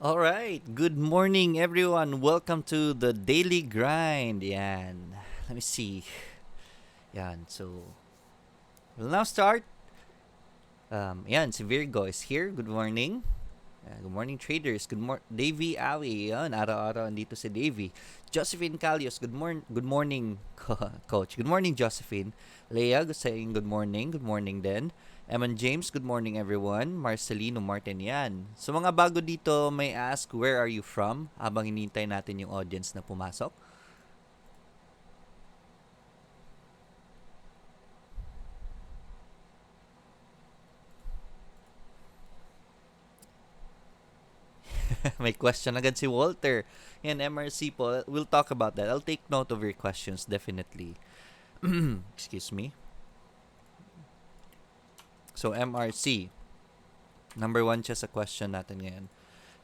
All right. Good morning, everyone. Welcome to the Daily Grind. Yan. Let me see. Yan. So, we'll now start. Yan. Si Virgo is here. Good morning. Good morning, traders. Davey Ali. Yan. Araw-araw andito si Davey. Josephine Calios. Good morning, coach. Good morning, Josephine. Leah saying good morning. Good morning din. Eman James, good morning everyone. Marcelino Martin yan. So mga bago dito, may ask, where are you from? Habang hinintay natin yung audience na pumasok. May question agad si Walter. Yan, MRC po. We'll talk about that. I'll take note of your questions, definitely. Excuse me. So, MRC. Number one siya sa question natin ngayon.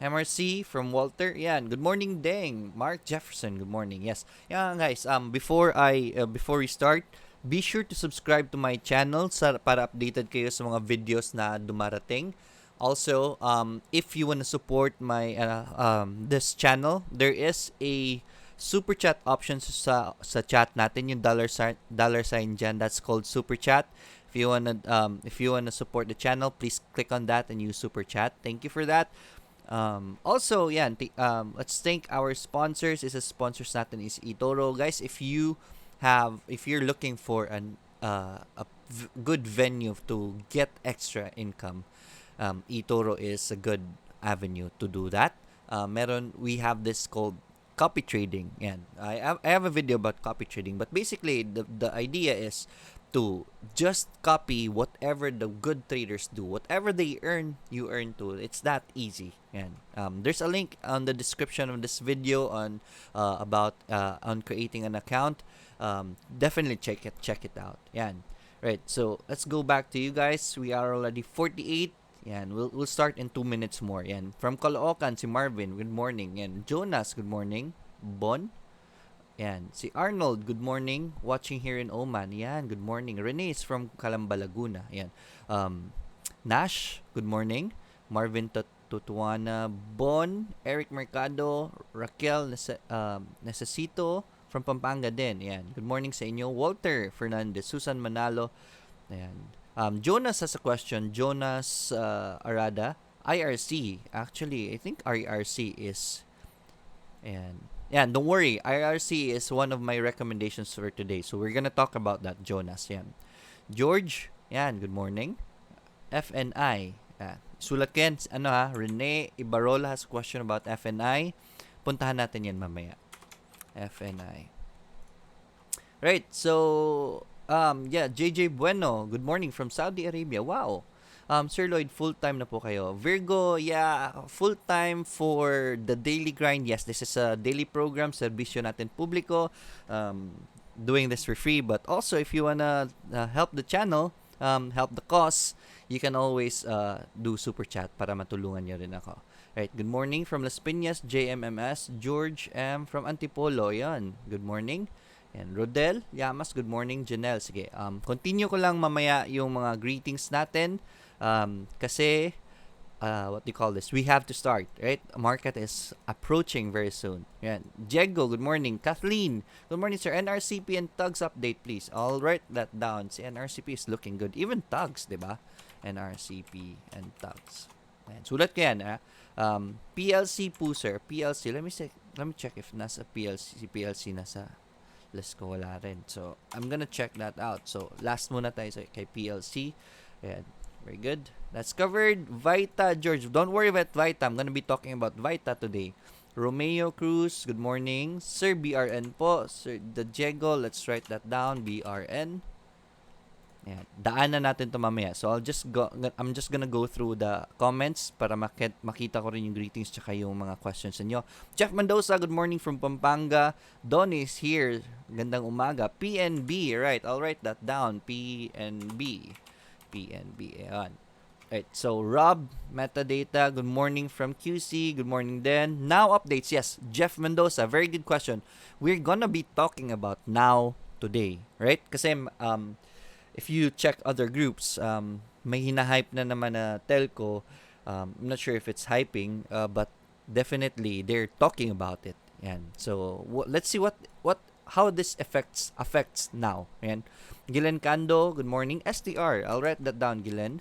MRC from Walter. Yan. Good morning, Deng. Mark Jefferson. Good morning. Yes. Yan, guys. Before we start, be sure to subscribe to my channel para updated kayo sa mga videos na dumarating. Also, if you want to support my this channel, there is a super chat option sa chat natin, yung dollar sign dyan. That's called super chat. If you wanna support the channel, please click on that and use super chat. Thank you for that. Also, yeah, let's thank our sponsors. Isa sponsors natin is eToro. Guys, if you're looking for good venue to get extra income, eToro is a good avenue to do that. We have this called copy trading. Yan. I have a video about copy trading, but basically the idea is to just copy whatever the good traders do. Whatever they earn, you earn too. It's that easy. Yan. There's a link on the description of this video on on creating an account. Definitely check it out. Yan. Right. So let's go back to you guys. We are already 48. Yan, we'll start in 2 minutes more. Yan. From Caloocan, si Marvin, good morning. Yan. Jonas, good morning. Bon. Yan. Si Arnold, good morning. Watching here in Oman. Yan, good morning. Rene is from Calamba, Laguna. Yan. Nash, good morning. Marvin Tutuana, Bon, Eric Mercado, Raquel Necesito from Pampanga din. Yan. Good morning sa inyo. Walter Fernandez, Susan Manalo. Ayan. Jonas has a question. Jonas Arada. IRC. Actually, I think IRC is... And yeah, don't worry. IRC is one of my recommendations for today. So we're gonna talk about that, Jonas. Yan. George. Yan, good morning. FNI. Sulat ko yan. Rene Ibarola has a question about FNI. Puntahan natin yan mamaya. FNI. Right, so... JJ Bueno, good morning from Saudi Arabia. Wow. Sir Lloyd, full-time na po kayo. Virgo, yeah, full-time for the daily grind. Yes, this is a daily program, serbisyo natin publiko. Doing this for free, but also if you wanna help the channel, help the cause, you can always do super chat para matulungan niyo rin ako. Right, good morning from Las Piñas, JMMS, George M from Antipolo. Yan, good morning. And Rodel, Yamas, good morning. Janelle, sige. Continue ko lang mamaya yung mga greetings natin. Kasi, what do you call this? We have to start, right? Market is approaching very soon. Yan. Diego, good morning. Kathleen, good morning, sir. NRCP and Tugs update, please. I'll write that down. Si NRCP is looking good. Even Tugs, di ba? NRCP and Tugs. Ayan. Sulat ko yan, PLC po, sir. PLC, let me check if nasa PLC nasa list ko, wala rin. So, I'm gonna check that out. So, last muna tayo kay PLC. Ayan. Very good. That's covered. Vita, George. Don't worry about Vita. I'm gonna be talking about Vita today. Romeo Cruz, good morning. Sir BRN po. Sir Diego, let's write that down. BRN. Ayan. Daanan natin to mamaya. So, I'm just gonna go through the comments para makita ko rin yung greetings tsaka yung mga questions niyo. Jeff Mendoza, good morning from Pampanga. Don is here. Gandang umaga. PNB, right. I'll write that down. PNB. Ayan. Right. So, Rob, Metadata, good morning from QC. Good morning then. Now updates. Yes, Jeff Mendoza, very good question. We're gonna be talking about now today, right? Kasi, if you check other groups, may hinahype na naman na telco. I'm not sure if it's hyping, but definitely they're talking about it. Yan. So let's see what how this affects now. Yan. Gilen Kando, good morning. STR. I'll write that down, Gilen.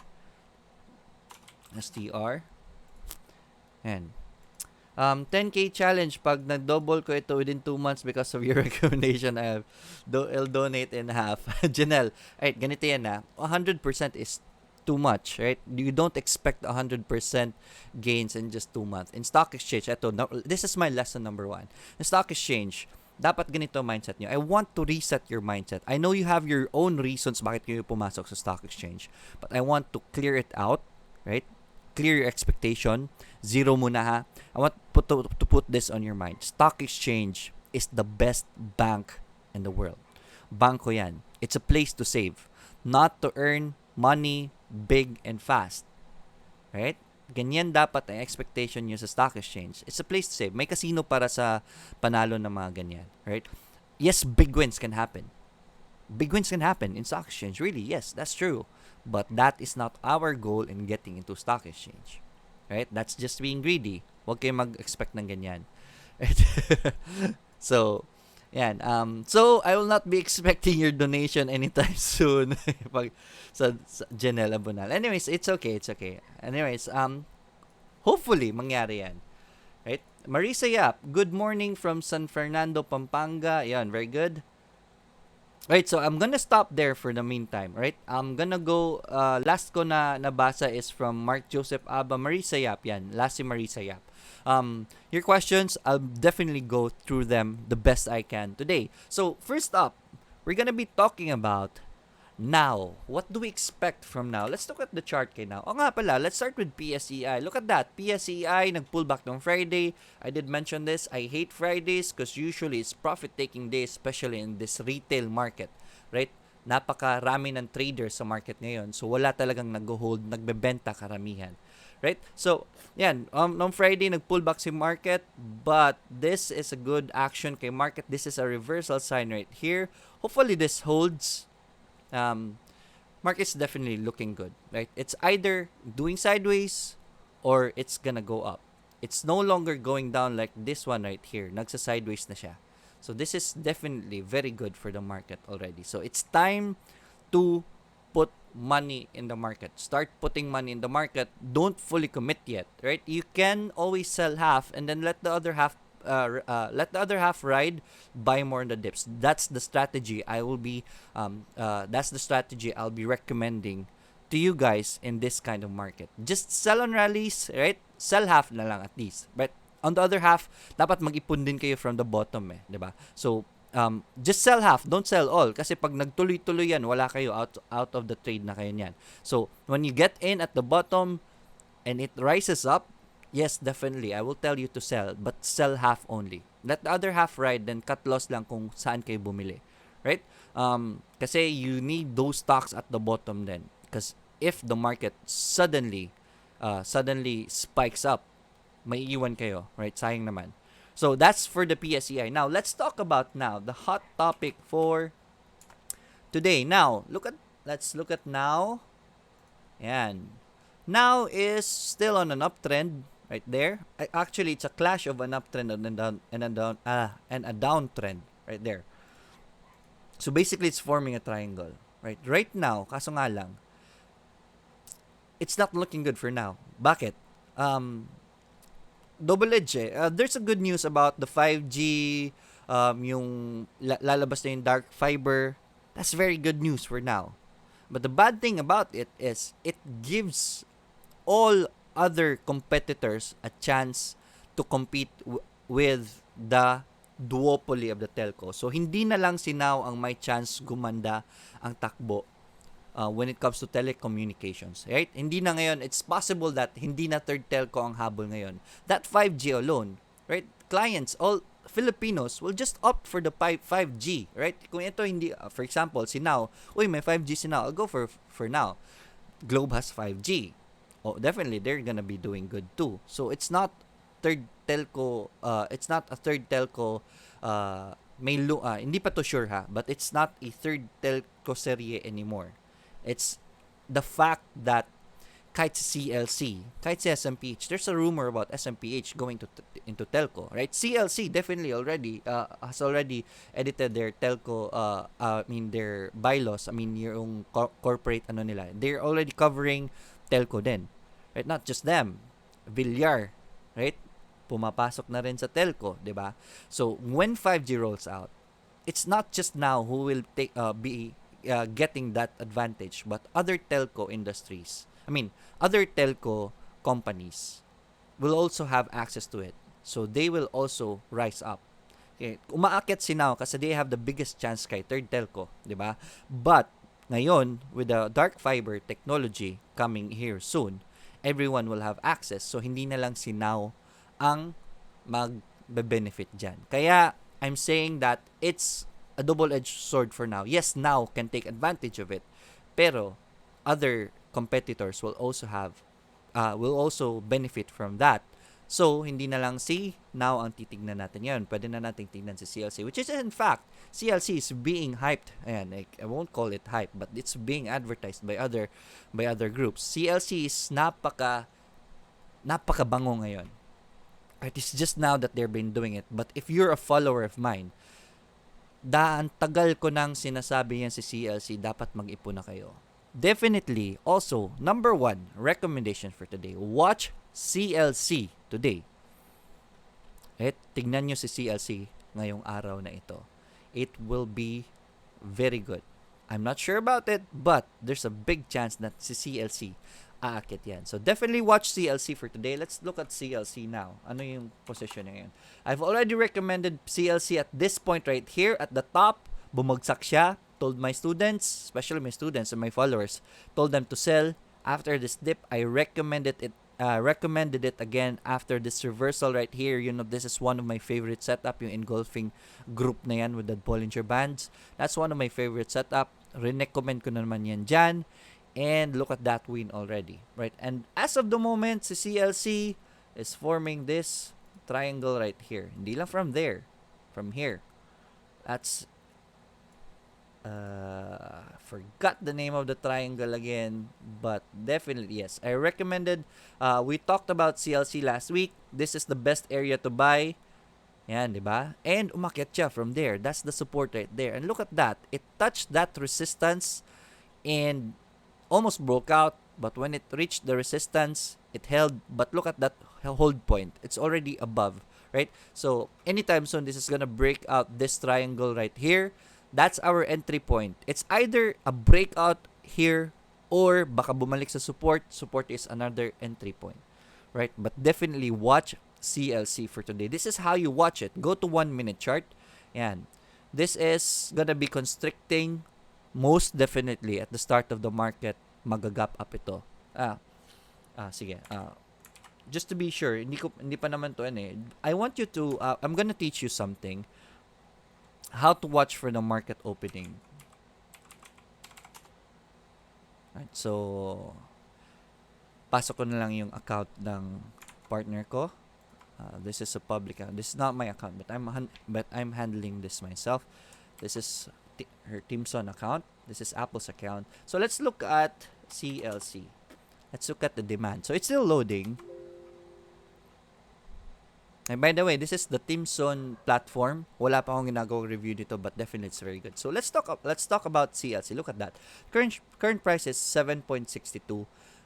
STR. Yan. 10K challenge. Pag nag-double ko ito within 2 months because of your recommendation, I'll donate in half. Janelle, right, ganito yan na. 100% is too much, right? You don't expect 100% gains in just 2 months. In stock exchange, this is my lesson number 1. In stock exchange, dapat ganito mindset nyo. I want to reset your mindset. I know you have your own reasons bakit kayo pumasok sa stock exchange, but I want to clear it out, right? Clear your expectation. Zero muna ha. I want to put this on your mind. Stock exchange is the best bank in the world. Banko yan. It's a place to save. Not to earn money big and fast. Right? Ganyan dapat ang expectation nyo sa stock exchange. It's a place to save. May casino para sa panalo ng mga ganyan. Right? Yes, big wins can happen. Big wins can happen in stock exchange. Really, yes, that's true. But that is not our goal in getting into stock exchange. Right? That's just being greedy. Huwag kayo mag-expect ng ganyan. Right? So, yan. So, I will not be expecting your donation anytime soon. Pag sa Janelle Abunal. Anyways, it's okay. Anyways, hopefully, mangyari yan. Right? Marisa Yap, good morning from San Fernando, Pampanga. Yan, very good. Right, so I'm gonna stop there for the meantime, right? I'm gonna go, last ko na nabasa is from Mark Joseph Aba, Marisa Yap, yan. Last si Marisa Yap. Your questions, I'll definitely go through them the best I can today. So, first up, we're gonna be talking about now. What do we expect from now? Let's look at the chart kay now. O nga pala, let's start with PSEI. Look at that. PSEI, nag-pullback ng Friday. I did mention this. I hate Fridays because usually it's profit-taking day, especially in this retail market. Right? Napakarami ng traders sa market ngayon. So, wala talagang nag-hold, nagbebenta karamihan. Right? So, yan. Noong Friday, nag-pullback si market. But this is a good action kay market. This is a reversal sign right here. Hopefully, this holds. Market's definitely looking good, right? It's either doing sideways or it's gonna go up. It's no longer going down like this one right here. Nagsa-sideways na siya. So this is definitely very good for the market already. So it's time to put money in the market. Start putting money in the market. Don't fully commit yet, right? You can always sell half and then let the other half ride, buy more in the dips. That's the strategy I'll be recommending to you guys in this kind of market. Just sell on rallies, right? Sell half na lang at least. But on the other half, dapat mag-ipon din kayo from the bottom, diba? So, just sell half, don't sell all. Kasi pag nagtuloy-tuloy yan, wala kayo, out of the trade na kayo niyan. So, when you get in at the bottom and it rises up, yes, definitely, I will tell you to sell, but sell half only. Let the other half ride, then cut loss lang kung saan kayo bumili. Right? Kasi you need those stocks at the bottom then. Because if the market suddenly spikes up, may iwan kayo. Right? Sayang naman. So, that's for the PSEI. Now, let's talk about now, the hot topic for today. Now, let's look at now. Yan. Now is still on an uptrend. Right there. Actually, it's a clash of an uptrend and a downtrend. Right there. So basically, it's forming a triangle. Right now, kaso nga lang, it's not looking good for now. Bakit? Double edge there's a good news about the 5G, yung lalabas na yung dark fiber. That's very good news for now. But the bad thing about it is it gives all other competitors a chance to compete with the duopoly of the telco. So, hindi na lang si Now ang may chance gumanda ang takbo when it comes to telecommunications. Right? Hindi na ngayon, it's possible that hindi na third telco ang habol ngayon. That 5G alone, right? Clients, all Filipinos will just opt for the 5G, right? Kung ito hindi, for example, si Now, may 5G si Now, I'll go for Now. Globe has 5G. Oh, definitely they're gonna be doing good too. So it's not third telco. It's not a third telco. Hindi pa to sure ha, but it's not a third telco serye anymore. It's the fact that kahit si CLC, kahit si SMPH, there's a rumor about SMPH going into telco, right? CLC definitely already has already edited their telco, their bylaws. Yung corporate ano nila, they're already covering telco din, right? Not just them, Villar, right? Pumapasok na rin sa telco, 'di ba? So when 5G rolls out, it's not just now who will be getting that advantage, but other telco industries. Other telco companies will also have access to it. So they will also rise up. Okay, umaakyat si Now kasi they have the biggest chance kay third telco, 'di ba? But ngayon with the dark fiber technology coming here soon, everyone will have access. So hindi na lang si Now ang magbe-benefit diyan. Kaya I'm saying that it's a double-edged sword for Now. Yes, Now can take advantage of it, pero other competitors will also benefit from that. So, hindi na lang si Now ang titignan natin ngayon. Pwede na nating tignan si CLC, which is in fact, CLC is being hyped. Ayan, I won't call it hype, but it's being advertised by other groups. CLC is napakabango ngayon. It's just now that they've been doing it. But if you're a follower of mine, tagal ko nang sinasabi yan si CLC, dapat mag-ipon na kayo. Definitely, also, number 1 recommendation for today, watch CLC today. Tignan nyo si CLC ngayong araw na ito. It will be very good. I'm not sure about it, but there's a big chance that si CLC aakit yan. So, definitely watch CLC for today. Let's look at CLC now. Ano yung position niya ngayon? I've already recommended CLC at this point right here at the top. Bumagsak siya. Told my students, especially my students and my followers, told them to sell. After this dip, I recommended it again after this reversal right here. This is one of my favorite setup, yung engulfing group na yan with the Bollinger Bands. That's one of my favorite setup. Recommend ko na naman yan dyan. And look at that win already, right? And as of the moment, si CLC is forming this triangle right here. Hindi lang from there, from here. That's forgot the name of the triangle again, but definitely yes, I recommended. We talked about CLC last week. This is the best area to buy. Yan, di ba? And umakyat siya from there. That's the support right there. And look at that. It touched that resistance and almost broke out. But when it reached the resistance, it held. But look at that hold point. It's already above, right? So anytime soon, this is gonna break out this triangle right here. That's our entry point. It's either a breakout here or baka bumalik sa support. Support is another entry point, right? But definitely watch CLC for today. This is how you watch it. Go to 1 minute chart. Yan. This is gonna be constricting most definitely at the start of the market. Magagap up ito. Sige. Just to be sure, hindi pa naman to I want you to, I'm gonna teach you something. How to watch for the market opening. Right, so pasok ko na lang yung account ng partner ko. This is a public account. This is not my account, but I'm handling this myself. This is her Timson account. This is Apple's account. So let's look at CLC. Let's look at the demand. So it's still loading. And by the way, this is the Timson platform. Wala pa akong ginagawang review dito, but definitely it's very good. So let's talk about CLC. Look at that. Current price is 7.62.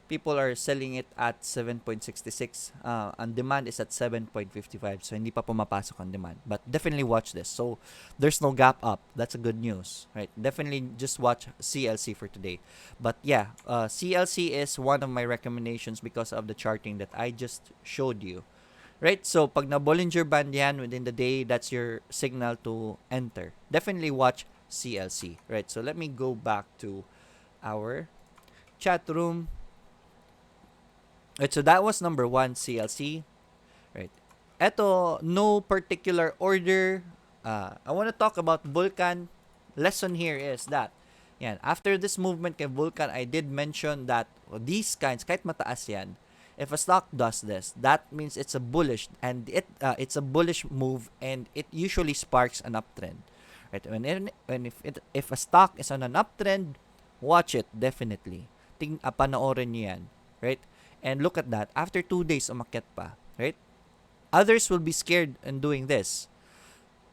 People are selling it at 7.66. And demand is at 7.55. So hindi pa pumapasok ang demand. But definitely watch this. So there's no gap up. That's a good news, right? Definitely just watch CLC for today. But yeah, CLC is one of my recommendations because of the charting that I just showed you. Right? So, pag na-Bollinger Band yan within the day, that's your signal to enter. Definitely watch CLC. Right? So, let me go back to our chat room. Right, so, that was number 1, CLC. Right? Eto, no particular order. I want to talk about Vulcan. Lesson here is that, yan, after this movement kay Vulcan, I did mention that these kinds, kahit mataas yan, if a stock does this, that means it's a bullish and it's a bullish move and it usually sparks an uptrend. Right? If a stock is on an uptrend, watch it definitely. Panoorin niyo yan. right? And look at that. After 2 days, umakyat pa, right? Others will be scared in doing this.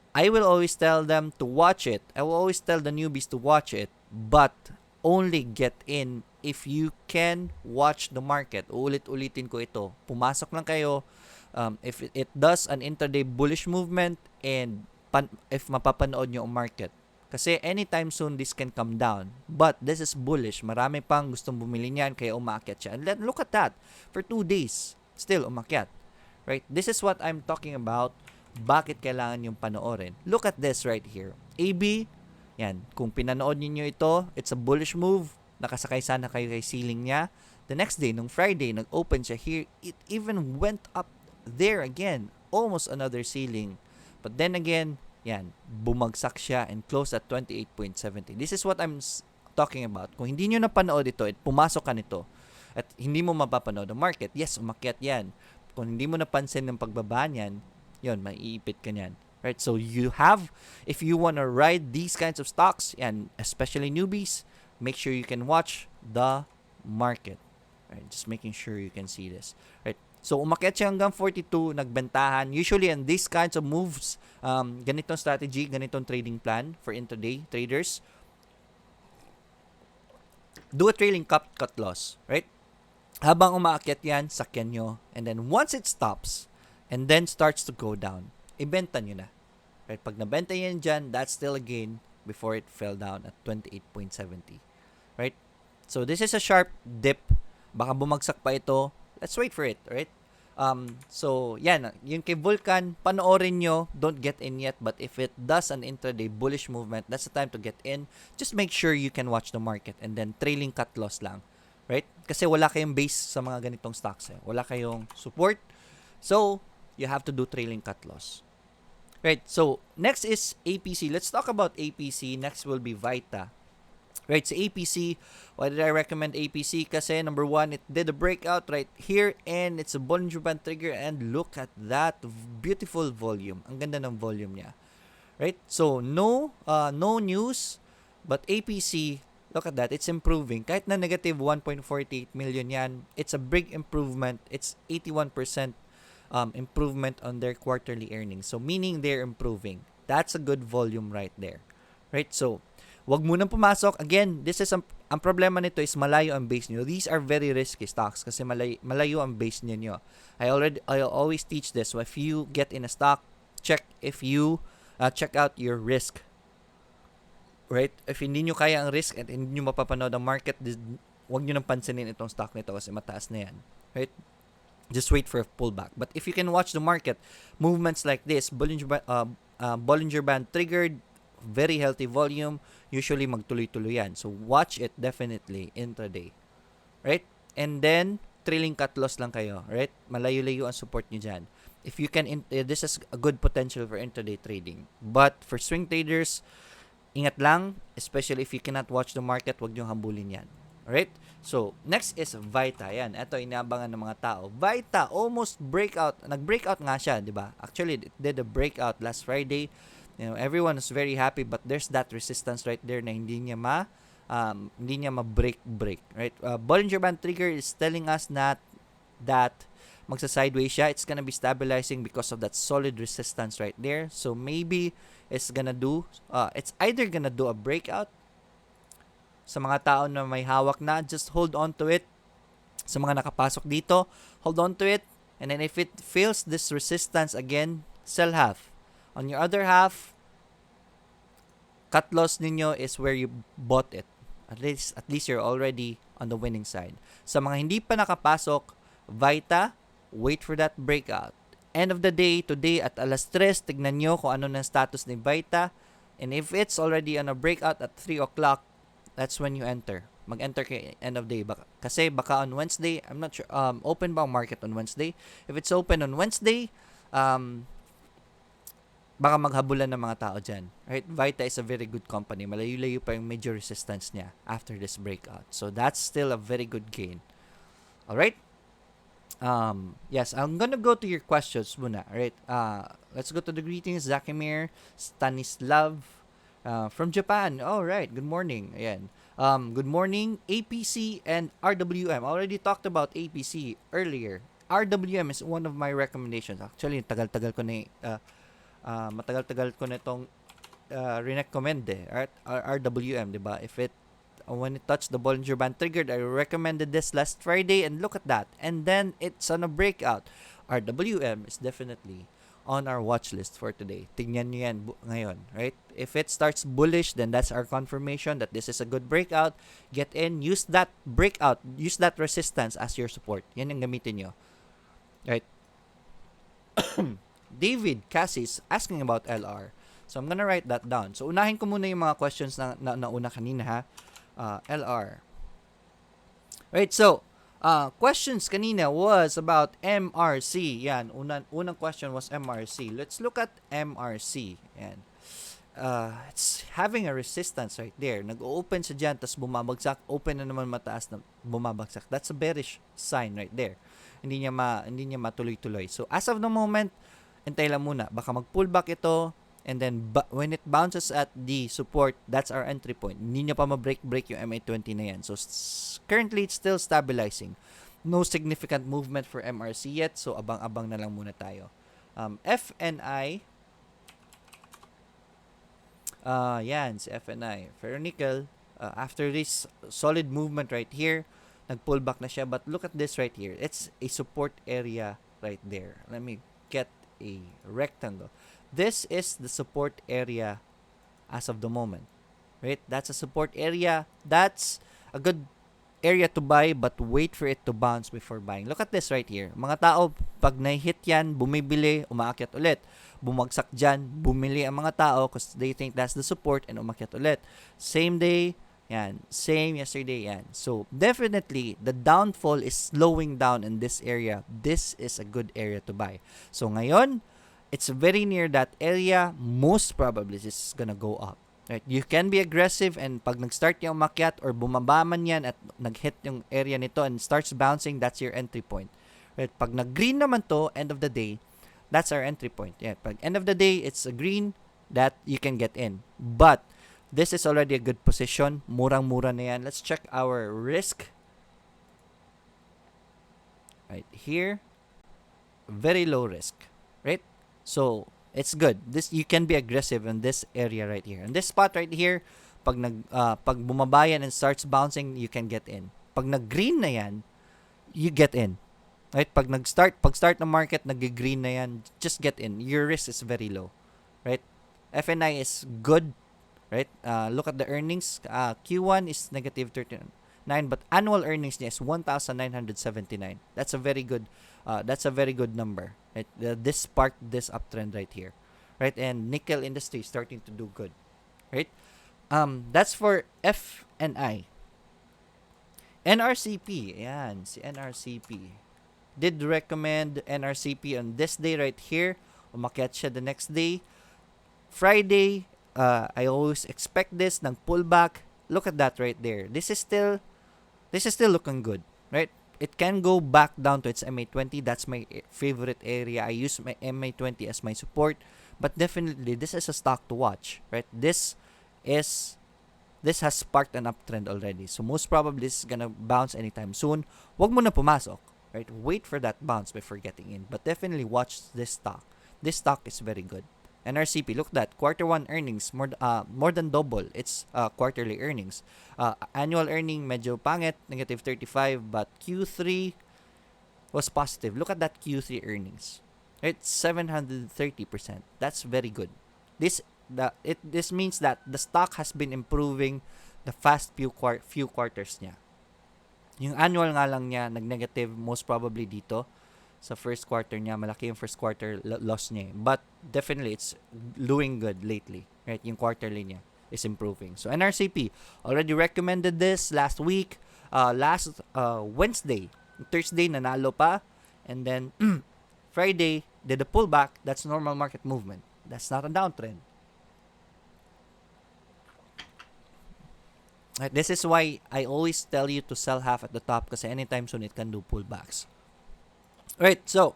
I will always tell them to watch it. I will always tell the newbies to watch it, but only get in if you can watch the market. Ulit-ulitin ko ito. Pumasok lang kayo if it does an intraday bullish movement and if mapapanood nyo ang market. Kasi anytime soon, this can come down. But this is bullish. Marami pang gustong bumili niyan, kaya umakyat siya. And look at that. For 2 days, still umakyat. Right? This is what I'm talking about. Bakit kailangan yung panoorin? Look at this right here. AB, yan. Kung pinanood niyo ito, it's a bullish move. Nakasakay sana kayo kay ceiling niya. The next day, nung Friday, nag-open siya here. It even went up there again. Almost another ceiling. But then again, yan, bumagsak siya and closed at 28.70. This is what I'm talking about. Kung hindi nyo napanood ito at pumasok ka nito at hindi mo mapapanood ang market, yes, umakyat yan. Kung hindi mo napansin ng pagbaba niyan, yun, maiipit ka niyan. Right? So you have, if you want to ride these kinds of stocks, and especially newbies, make sure you can watch the market. Right? Just making sure you can see this. Right? So umakyat siya hanggang 42, nagbentahan. Usually in these kinds of moves, ganitong strategy, ganitong trading plan for intraday traders, do a trailing cut loss. Right? Habang umaakyat yan, sakyan nyo. And then once it stops, and then starts to go down, ibenta nyo na. Right? Pag nabenta yan dyan, that's still a gain before it fell down at 28.70. Right? So this is a sharp dip. Baka bumagsak pa ito. Let's wait for it. Right? So yan. Yung kay Vulcan, panoorin nyo. Don't get in yet. But if it does an intraday bullish movement, that's the time to get in. Just make sure you can watch the market. And then trailing cut loss lang. Right? Kasi wala kayong base sa mga ganitong stocks. Wala kayong support. So, you have to do trailing cut loss. Right, so next is APC. Let's talk about APC. Next will be Vita. Right, so APC, why did I recommend APC? Kasi number one, it did a breakout right here and it's a Bollinger Band trigger and look at that beautiful volume. Ang ganda ng volume niya. Right, so no news, but APC, look at that, it's improving. Kahit na negative 1.48 million yan, it's a big improvement. It's 81% improvement on their quarterly earnings. So, meaning they're improving. That's a good volume right there. Right? So, wag mo nang pumasok. Again, this is ang problema nito is malayo ang base nyo. These are very risky stocks kasi malayo ang base niyo. I always teach this. So, if you get in a stock, check out your risk. Right? If hindi nyo kaya ang risk at hindi nyo mapapanood ang market, wag nyo nang pansinin itong stock nito kasi mataas na yan. Right? Just wait for a pullback. But if you can watch the market, movements like this, Bollinger Band triggered, very healthy volume, usually magtuloy-tuloy yan. So, watch it definitely intraday. Right? And then, trailing cut loss lang kayo. Right? Malayo-layo ang support nyo dyan. If you can, this is a good potential for intraday trading. But for swing traders, ingat lang, especially if you cannot watch the market, wag nyo hambulin yan. Alright? So, next is Vita. Yan. Ito, inaabangan ng mga tao. Vita, almost breakout. Nag-breakout nga siya, di ba? Actually, it did a breakout last Friday. You know, everyone is very happy, but there's that resistance right there na hindi niya ma-break. Right? Bollinger Band trigger is telling us that magsa-sideways siya. It's gonna be stabilizing because of that solid resistance right there. So, maybe it's either gonna do a breakout. Sa mga tao na may hawak na, just hold on to it. Sa mga nakapasok dito, hold on to it. And then if it fails this resistance again, sell half. On your other half, cut loss ninyo is where you bought it. At least you're already on the winning side. Sa mga hindi pa nakapasok, Vita, wait for that breakout. End of the day, today at alas 3, tignan nyo kung ano ng status ni Vita. And if it's already on a breakout at 3 o'clock, that's when you enter. Mag-enter kay end of day. Kasi baka on Wednesday, I'm not sure, open ba ang market on Wednesday? If it's open on Wednesday, baka maghabulan ng mga tao dyan. Right? Vita is a very good company. Malayo-layo pa yung major resistance niya after this breakout. So, that's still a very good gain. Alright? Yes, I'm gonna go to your questions muna. Alright? Let's go to the greetings. Zakimir, Stanislav, from Japan. All right. Good morning. Ayan. Good morning, APC and RWM. I already talked about APC earlier. RWM is one of my recommendations. Actually, matagal-tagal ko na itong recommend right? RWM, diba? When it touched the Bollinger Band triggered, I recommended this last Friday, and look at that. And then it's on a breakout. RWM is definitely on our watch list for today. Tingnan nyo yan ngayon, right? If it starts bullish, then that's our confirmation that this is a good breakout. Get in, use that breakout, use that resistance as your support. Yan ang gamitin nyo. Right? David Cassie is asking about LR. So, I'm gonna write that down. So, unahin ko muna yung mga questions na nauna kanina, ha? LR. Right, so, questions kanina was about MRC. Yan, unang question was MRC. Let's look at MRC. Yan. It's having a resistance right there. Nag-open siya dyan, tapos bumabagsak. Open na naman mataas na bumabagsak. That's a bearish sign right there. Hindi niya matuloy-tuloy. So, as of the moment, hintay lang muna. Baka mag-pullback ito, and then when it bounces at the support, that's our entry point. Hindi niya pa ma-break yung MA20 na yan. So, currently, it's still stabilizing. No significant movement for MRC yet. So, abang-abang na lang muna tayo. FNI. Yan, si FNI. Ferronickel, after this solid movement right here, nag-pullback na siya. But look at this right here. It's a support area right there. Let me get a rectangle. This is the support area as of the moment, right? That's a support area. That's a good area to buy, but wait for it to bounce before buying. Look at this right here. Mga tao, pag na-hit yan, bumibili, umaakyat ulit. Bumagsak dyan, bumili ang mga tao because they think that's the support and umakyat ulit. Same day, yan. Same yesterday, yan. So, definitely, the downfall is slowing down in this area. This is a good area to buy. So, ngayon, it's very near that area. Most probably, this is gonna go up. Right? You can be aggressive, and pag nag-start yung umakyat or bumaba man yan at nag-hit yung area nito and starts bouncing, that's your entry point. Right? Pag nag-green naman to, end of the day, that's our entry point. Yeah, pag end of the day, it's a green that you can get in. But, this is already a good position. Murang-mura na yan. Let's check our risk. Right here. Very low risk. Right? So, it's good. This, you can be aggressive in this area right here. In this spot right here, pag bumaba yan and starts bouncing, you can get in. Pag nag-green na yan, you get in. Right? Pag start ng market, nag-green na yan, just get in. Your risk is very low. Right? FNI is good. Right? Look at the earnings. Q1 is negative 39, but annual earnings niya is 1,979. That's a very good number. Right? This sparked this uptrend right here. Right? And nickel industry is starting to do good. Right? That's for FNI. NRCP. Ayan, si NRCP. Did recommend NRCP on this day right here. Umakyat siya the next day. Friday, I always expect this ng pullback. Look at that right there. This is still looking good, right? It can go back down to its MA20. That's my favorite area. I use my MA20 as my support, but definitely this is a stock to watch, right? This has sparked an uptrend already. So most probably this is gonna bounce anytime soon. Wag mo na pumasok, right? Wait for that bounce before getting in. But definitely watch this stock. This stock is very good. NRCP, look at that. Q1 earnings, more than double its quarterly earnings. Annual earning, medyo pangit, negative 35, but Q3 was positive. Look at that Q3 earnings. It's 730%. That's very good. This means that the stock has been improving the past few quarters niya. Yung annual nga lang niya, nag-negative most probably dito. Sa first quarter niya, malaki yung first quarter loss niya. But definitely, it's doing good lately. Right? Yung quarterly niya is improving. So, NRCP, already recommended this last week. Last Wednesday, Thursday, nanalo pa. And then, Friday, did a pullback. That's normal market movement. That's not a downtrend. Right? This is why I always tell you to sell half at the top kasi anytime soon, it can do pullbacks. Right, so,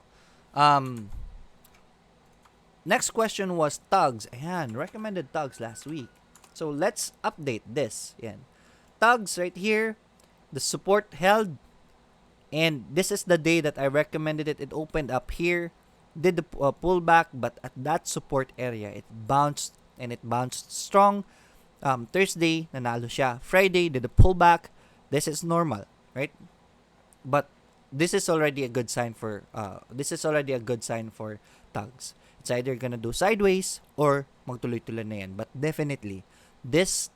next question was tugs. Ayan, recommended tugs last week. So, let's update this. Ayan. tugs right here, the support held, and this is the day that I recommended it. It opened up here, did the pullback, but at that support area, it bounced, and it bounced strong. Thursday, nanalo siya. Friday, did the pullback. This is normal, right? But this is already a good sign for tugs. It's either gonna do sideways or magtuloy-tuloy na yan. But definitely, this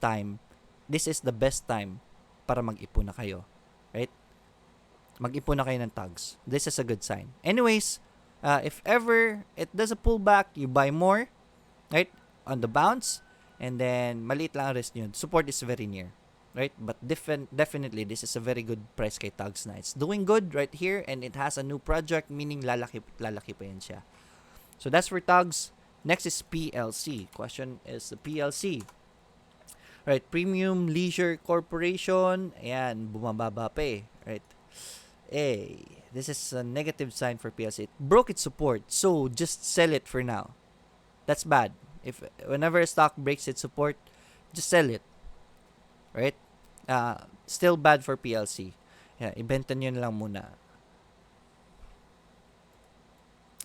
is the best time para mag-ipon na kayo, right? Mag-ipon na kayo ng tugs. This is a good sign. Anyways, if ever it does a pullback, you buy more, right? On the bounce, and then maliit lang ang risk nyo. Support is very near, right? But definitely, this is a very good price kay tugs na. It's doing good right here, and it has a new project, meaning lalaki pa yan siya. So that's for tugs. Next is PLC. Question is the PLC. Right, Premium Leisure Corporation. Ayan, bumababa pa eh. Right. This is a negative sign for PLC. It broke its support, so just sell it for now. That's bad. If whenever a stock breaks its support, just sell it. Right? Still bad for PLC. Yeah, ibenta nyo lang muna.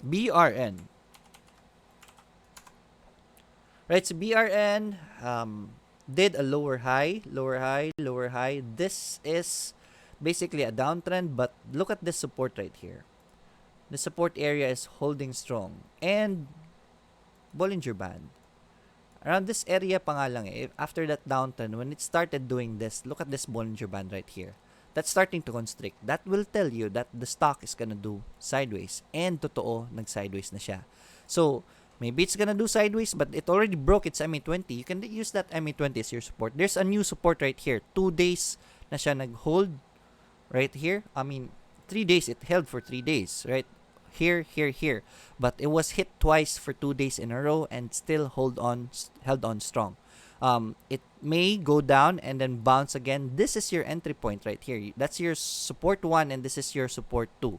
BRN. Right, so BRN did a lower high. This is basically a downtrend, but look at this support right here. The support area is holding strong. And Bollinger Band. Around this area pa nga lang eh, after that downtrend, when it started doing this, look at this Bollinger Band right here. That's starting to constrict. That will tell you that the stock is gonna do sideways. And totoo, nag-sideways na siya. So, maybe it's gonna do sideways, but it already broke its MA20. You can use that MA20 as your support. There's a new support right here. 2 days na siya nag-hold right here. 3 days. It held for 3 days, right? Here. But it was hit twice for 2 days in a row and still held on strong. It may go down and then bounce again. This is your entry point right here. That's your support 1 and this is your support 2.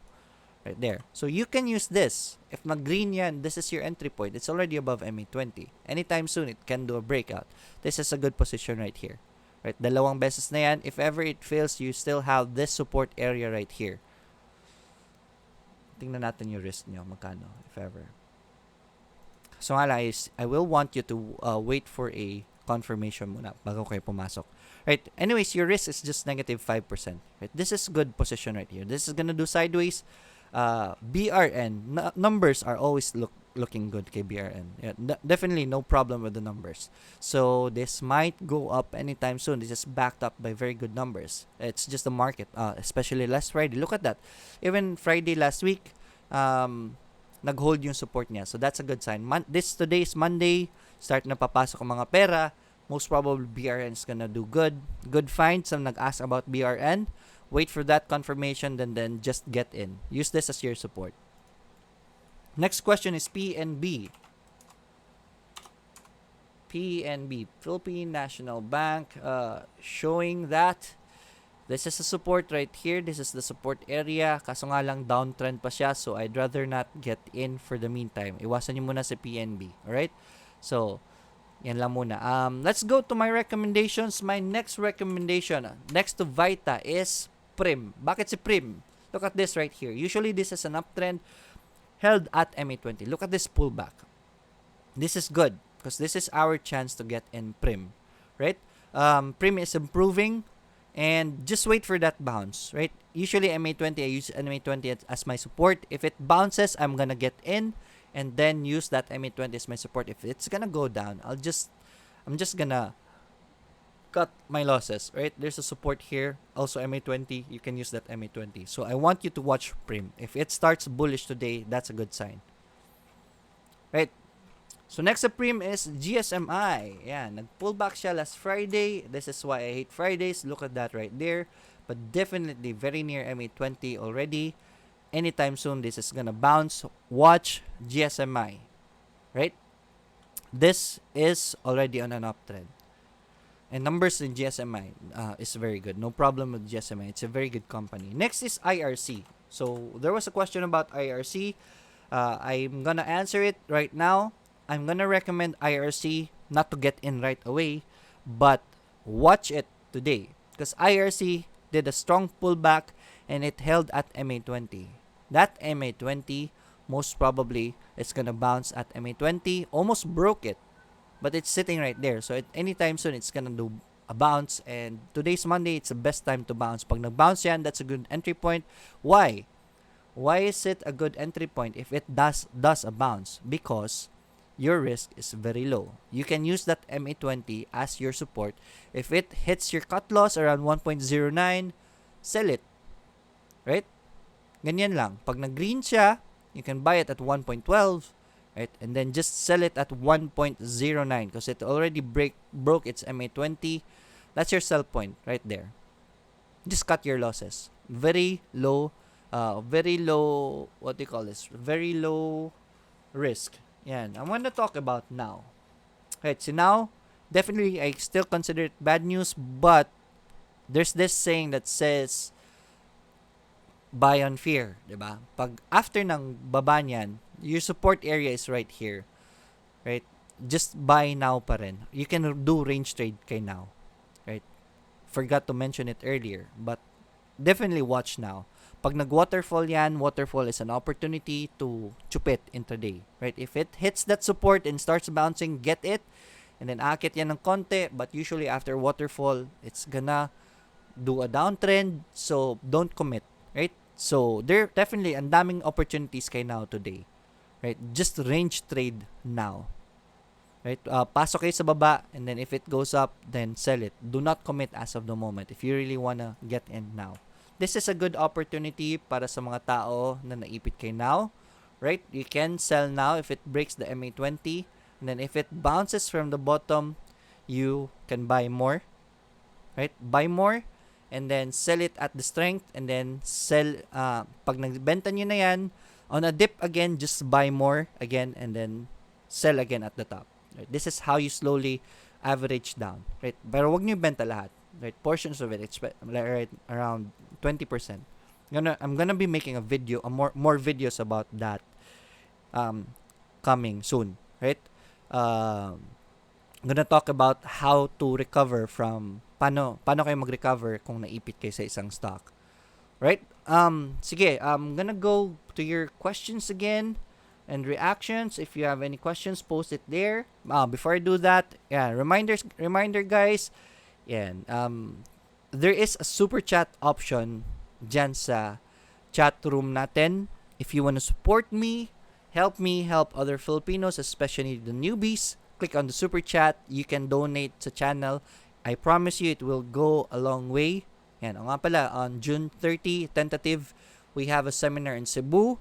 Right there. So you can use this. If mag-green yan, this is your entry point. It's already above MA20. Anytime soon, it can do a breakout. This is a good position right here. Right? Dalawang beses na yan. If ever it fails, you still have this support area right here. Tingnan natin yung risk nyo. Magkano, if ever. So nga lang is, I will want you to wait for a confirmation muna bago kayo pumasok. Right? Anyways, your risk is just negative 5%. Right? This is good position right here. This is gonna do sideways. BRN numbers are always looking good kay BRN. Yeah, definitely no problem with the numbers. So this might go up anytime soon. This is backed up by very good numbers. It's just the market, especially last Friday. Look at that. Even Friday last week, nag-hold yung support niya. So that's a good sign. Today is Monday. Start na papasok ang mga pera. Most probably BRN is gonna do good. Good find. Some nag-ask about BRN. Wait for that confirmation, then just get in. Use this as your support. Next question is PNB. Philippine National Bank, showing that this is a support right here. This is the support area. Kaso nga lang downtrend pa siya, so I'd rather not get in for the meantime. Iwasan niyo muna sa PNB. Alright? So, yan lang muna. Let's go to my recommendations. My next recommendation, next to Vita, is Prim. Bakit si Prim? Look at this right here. Usually, this is an uptrend held at MA20. Look at this pullback. This is good because this is our chance to get in Prim. Right? Prim is improving and just wait for that bounce. Right? Usually, MA20, I use MA20 as my support. If it bounces, I'm gonna get in and then use that MA20 as my support. If it's gonna go down, I'm just gonna cut my losses, right? There's a support here, also MA20. You can use that MA20. So I want you to watch Prim. If it starts bullish today, that's a good sign, right? So next sa Prim is GSMI. Yeah, nag-pull back siya last Friday. This is why I hate Fridays. Look at that right there. But definitely very near MA20 already. Anytime soon, this is gonna bounce. Watch GSMI, right? This is already on an uptrend. And numbers in GSMI is very good. No problem with GSMI. It's a very good company. Next is IRC. So there was a question about IRC. I'm gonna answer it right now. I'm gonna recommend IRC not to get in right away, but watch it today. Because IRC did a strong pullback and it held at MA20. That MA20 most probably is gonna bounce at MA20, almost broke it, but it's sitting right there. So anytime soon, it's gonna do a bounce. And today's Monday, it's the best time to bounce. Pag nag-bounce yan, that's a good entry point. Why? Why is it a good entry point if it does a bounce? Because your risk is very low. You can use that MA20 as your support. If it hits your cut loss around 1.09, sell it. Right? Ganyan lang. Pag nag-green siya, you can buy it at 1.12, right? And then just sell it at 1.09 because it already broke its MA20. That's your sell point right there. Just cut your losses. Very low, what do you call this? Very low risk. Yan. I want to talk about now. Right, so now, definitely, I still consider it bad news, but there's this saying that says, buy on fear, diba? Pag after ng baba niyan, your support area is right here. Right? Just buy now pa rin. You can do range trade kay now. Right? Forgot to mention it earlier, but definitely watch now. Pag nag-waterfall yan, waterfall is an opportunity to chupit intraday. Right? If it hits that support and starts bouncing, get it. And then akit yan ng konti, but usually after waterfall, it's gonna do a downtrend. So, don't commit. Right? So, there definitely ang daming opportunities kay now today. Right? Just range trade now. Right? Pasok kayo sa baba, and then if it goes up, then sell it. Do not commit as of the moment if you really wanna get in now. This is a good opportunity para sa mga tao na naipit kay now. Right? You can sell now if it breaks the MA20. And then if it bounces from the bottom, you can buy more. Right? Buy more. And then sell it at the strength, and then sell, pag nagbenta nyo na yan, on a dip again, just buy more again, and then sell again at the top. Right? This is how you slowly average down. Right? Pero wag nyo benta lahat. Right? Portions of it, right around 20%. I'm gonna be making a video, more videos about that coming soon. Right? I'm gonna talk about how to recover from paano kayo mag-recover kung naipit kayo sa isang stock. Right? Sige, I'm gonna go to your questions again and reactions. If you have any questions, post it there. Before I do that, yeah, reminder guys, yan, there is a super chat option dyan sa chat room natin. If you want to support me help other Filipinos, especially the newbies, click on the super chat. You can donate sa channel. I promise you it will go a long way. Yan, nga pala, on June 30, tentative, we have a seminar in Cebu.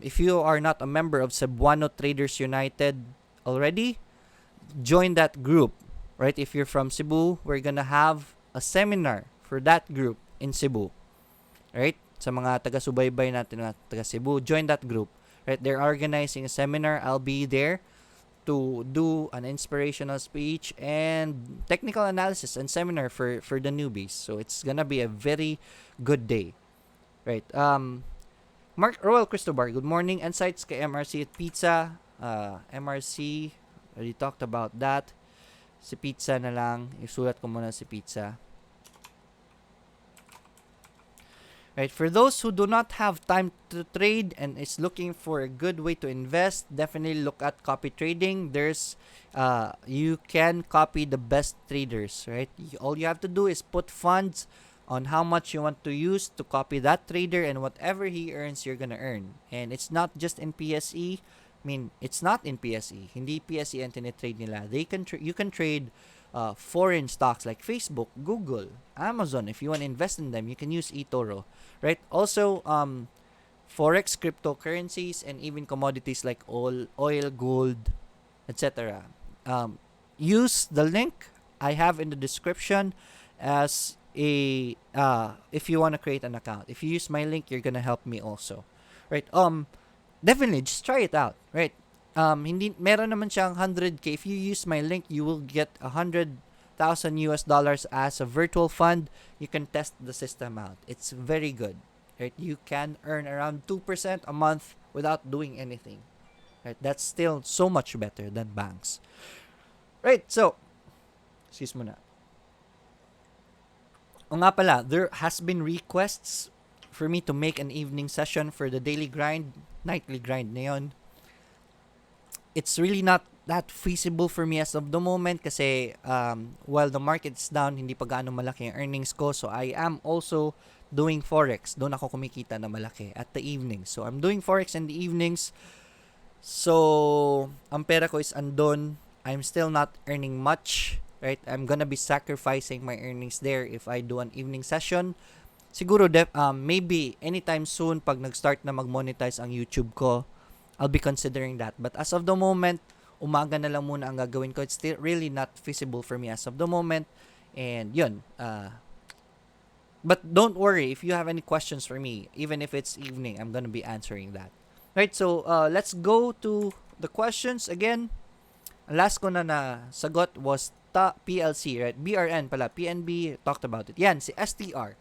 If you are not a member of Cebuano Traders United already, join that group. Right? If you're from Cebu, we're gonna have a seminar for that group in Cebu. Right? Sa mga taga-subaybay natin na taga Cebu, join that group. Right? They're organizing a seminar. I'll be there to do an inspirational speech and technical analysis and seminar for the newbies. So it's gonna be a very good day. Right. Mark Royal Cristobar, good morning. Insights kay MRC at Pizza. MRC, already talked about that. Si Pizza na lang. Isulat ko muna si Pizza. Right, for those who do not have time to trade and is looking for a good way to invest, definitely look at copy trading. There's you can copy the best traders, right? All you have to do is put funds on how much you want to use to copy that trader, and whatever he earns, you're gonna earn. And it's not just in PSE. I mean, it's not in PSE. Hindi PSE ang tinitrade nila. You can trade foreign stocks like Facebook, Google, Amazon. If you want to invest in them, you can use eToro. Right? Also, forex, cryptocurrencies, and even commodities like oil, gold, etc. Use the link I have in the description as a if you want to create an account. If you use my link, you're gonna help me also. Right? Definitely just try it out. Right? Hindi meron naman siyang 100k. If you use my link, you will get $100,000 as a virtual fund. You can test the system out. It's very good. Right? You can earn around 2% a month without doing anything. Right? That's still so much better than banks. Right? So, excuse me na. O nga pala, there has been requests for me to make an evening session for the daily grind, nightly grind na yun. It's really not that feasible for me as of the moment kasi while the market's down, hindi pa gaano malaki ang earnings ko. So I am also doing forex. Doon ako kumikita na malaki at the evenings. So I'm doing forex in the evenings. So ang pera ko is andon. I'm still not earning much. Right? I'm gonna be sacrificing my earnings there if I do an evening session. Siguro maybe anytime soon pag nag-start na mag-monetize ang YouTube ko, I'll be considering that. But as of the moment, umaga na lang muna ang gagawin ko. It's still really not feasible for me as of the moment. And yun. But don't worry, if you have any questions for me, even if it's evening, I'm gonna be answering that. Right, so let's go to the questions again. Last ko na sagot was PLC, right? BRN pala. PNB talked about it. Yan, si STR.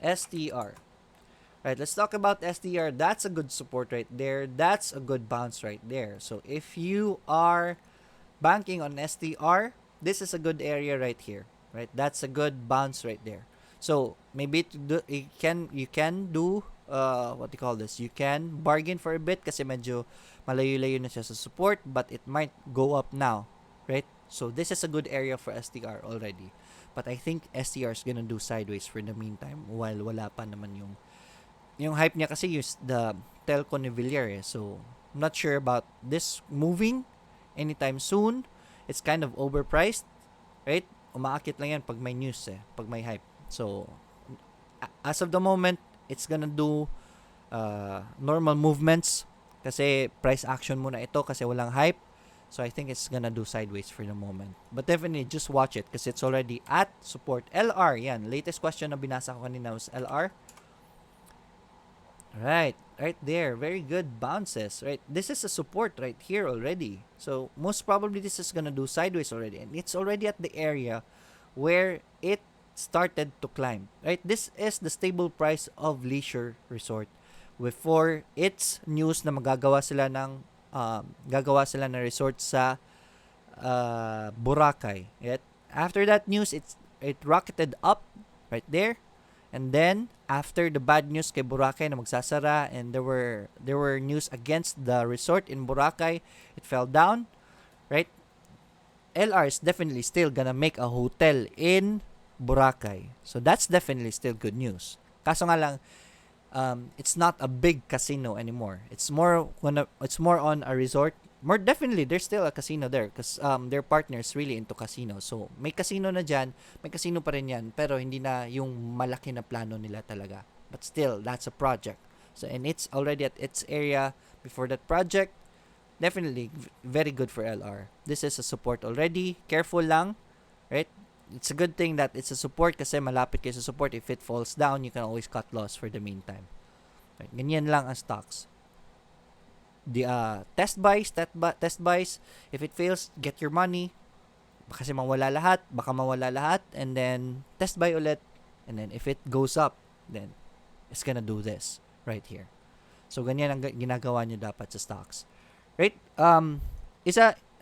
STR. Right, let's talk about STR. That's a good support right there. That's a good bounce right there. So if you are banking on STR, this is a good area right here. Right, that's a good bounce right there. So maybe you can do what do you call this? You can bargain for a bit kasi medyo malayo-layo na siya sa support, but it might go up now, right? So this is a good area for STR already. But I think STR is gonna do sideways for the meantime while wala pa naman yung hype niya kasi use the telco ni Villar eh. So, I'm not sure about this moving anytime soon. It's kind of overpriced, right? Umaakit lang yan pag may news eh, pag may hype. So, as of the moment, it's gonna do normal movements kasi price action muna ito kasi walang hype. So, I think it's gonna do sideways for the moment. But definitely, just watch it kasi it's already at support. LR, yan. Latest question na binasa ko kanina was LR. Right there. Very good bounces, right? This is a support right here already. So, most probably this is gonna do sideways already. And it's already at the area where it started to climb, right? This is the stable price of leisure resort. Before it's news na gagawa sila ng resort sa Boracay. Yet, after that news, it rocketed up right there. And then, after the bad news kay Boracay na magsasara and there were news against the resort in Boracay, it fell down, right? LR is definitely still gonna make a hotel in Boracay. So, that's definitely still good news. Kaso nga lang, it's not a big casino anymore. It's more on a resort. More definitely, there's still a casino there because their partners really into casino. So, may casino na dyan, may casino pa rin yan, pero hindi na yung malaki na plano nila talaga. But still, that's a project. So, and it's already at its area before that project. Definitely, very good for LR. This is a support already. Careful lang, right? It's a good thing that it's a support kasi malapit kayo sa support. If it falls down, you can always cut loss for the meantime. Right? Ganyan lang ang stocks. The test buys, if it fails, get your money. Kasi baka mawala lahat, and then test buy ulit, and then if it goes up, then it's gonna do this right here. So ganyan ang ginagawa nyo dapat sa stocks, right?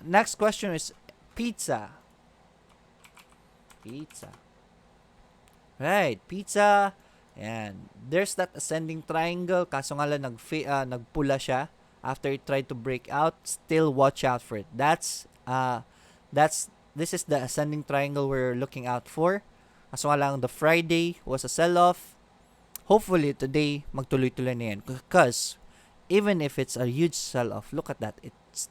Next question is pizza, right? Pizza, and there's that ascending triangle. Kaso nga lang nagpula siya. After it tried to break out, still watch out for it. This is the ascending triangle we're looking out for. Kaso nga lang, the Friday was a sell-off. Hopefully, today, magtuloy-tuloy na yan. Because, even if it's a huge sell-off, look at that. It's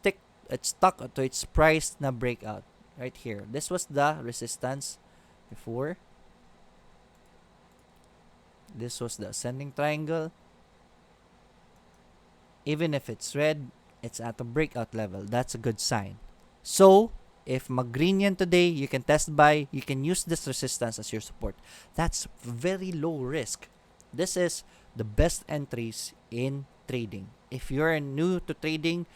stuck to its price na breakout. Right here. This was the resistance before. This was the ascending triangle. Even if it's red, it's at a breakout level. That's a good sign. So, if mag-green yan today, you can test buy. You can use this resistance as your support. That's very low risk. This is the best entries in trading. If you're new to trading,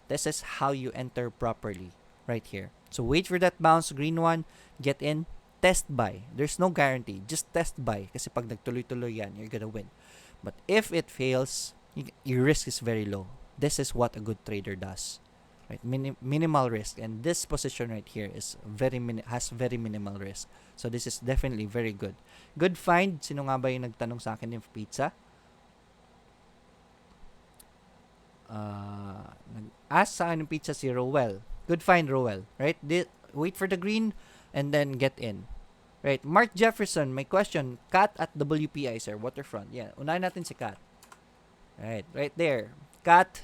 this is how you enter properly. Right here. So, wait for that bounce, green one. Get in. Test buy. There's no guarantee. Just test buy. Kasi pag nagtuloy-tuloy yan, you're gonna win. But if it fails, your risk is very low. This is what a good trader does. right? Minimal risk, and this position right here is has very minimal risk. So this is definitely very good. Good find. Sino nga ba yung nagtanong sa akin yung pizza? Nag-ask sa akin yung pizza si Rowell. Good find, Rowell. Right? Wait for the green and then get in. Right? Mark Jefferson, my question. Cat at WPI, sir. Waterfront. Yeah. Unahin natin si Cat. Right there. Cat,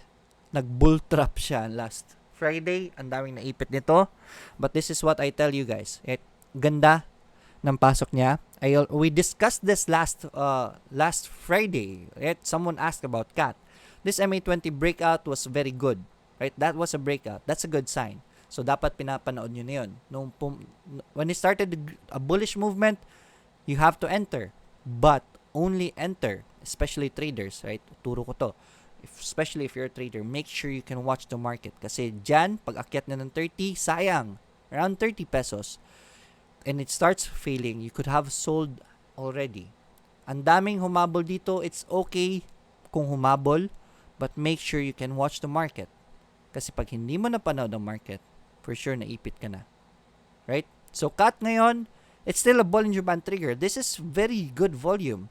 nag-bull trap siya last Friday. Ang daming naipit nito. But this is what I tell you guys. Right? Ganda ng pasok niya. We discussed this last Friday. Right? Someone asked about Cat. This MA20 breakout was very good. Right? That was a breakout. That's a good sign. So, dapat pinapanood nyo na yun. When it started a bullish movement, you have to enter. But, only enter. Especially traders, right? Turo ko to. Especially if you're a trader, make sure you can watch the market. Kasi dyan, pag akyat na ng 30, sayang. Around 30 pesos. And it starts failing, you could have sold already. Ang daming humabol dito. It's okay kung humabol. But make sure you can watch the market. Kasi pag hindi mo napanood ang market, for sure naipit ka na. Right? So, cut ngayon, it's still a Bollinger Band trigger. This is very good volume.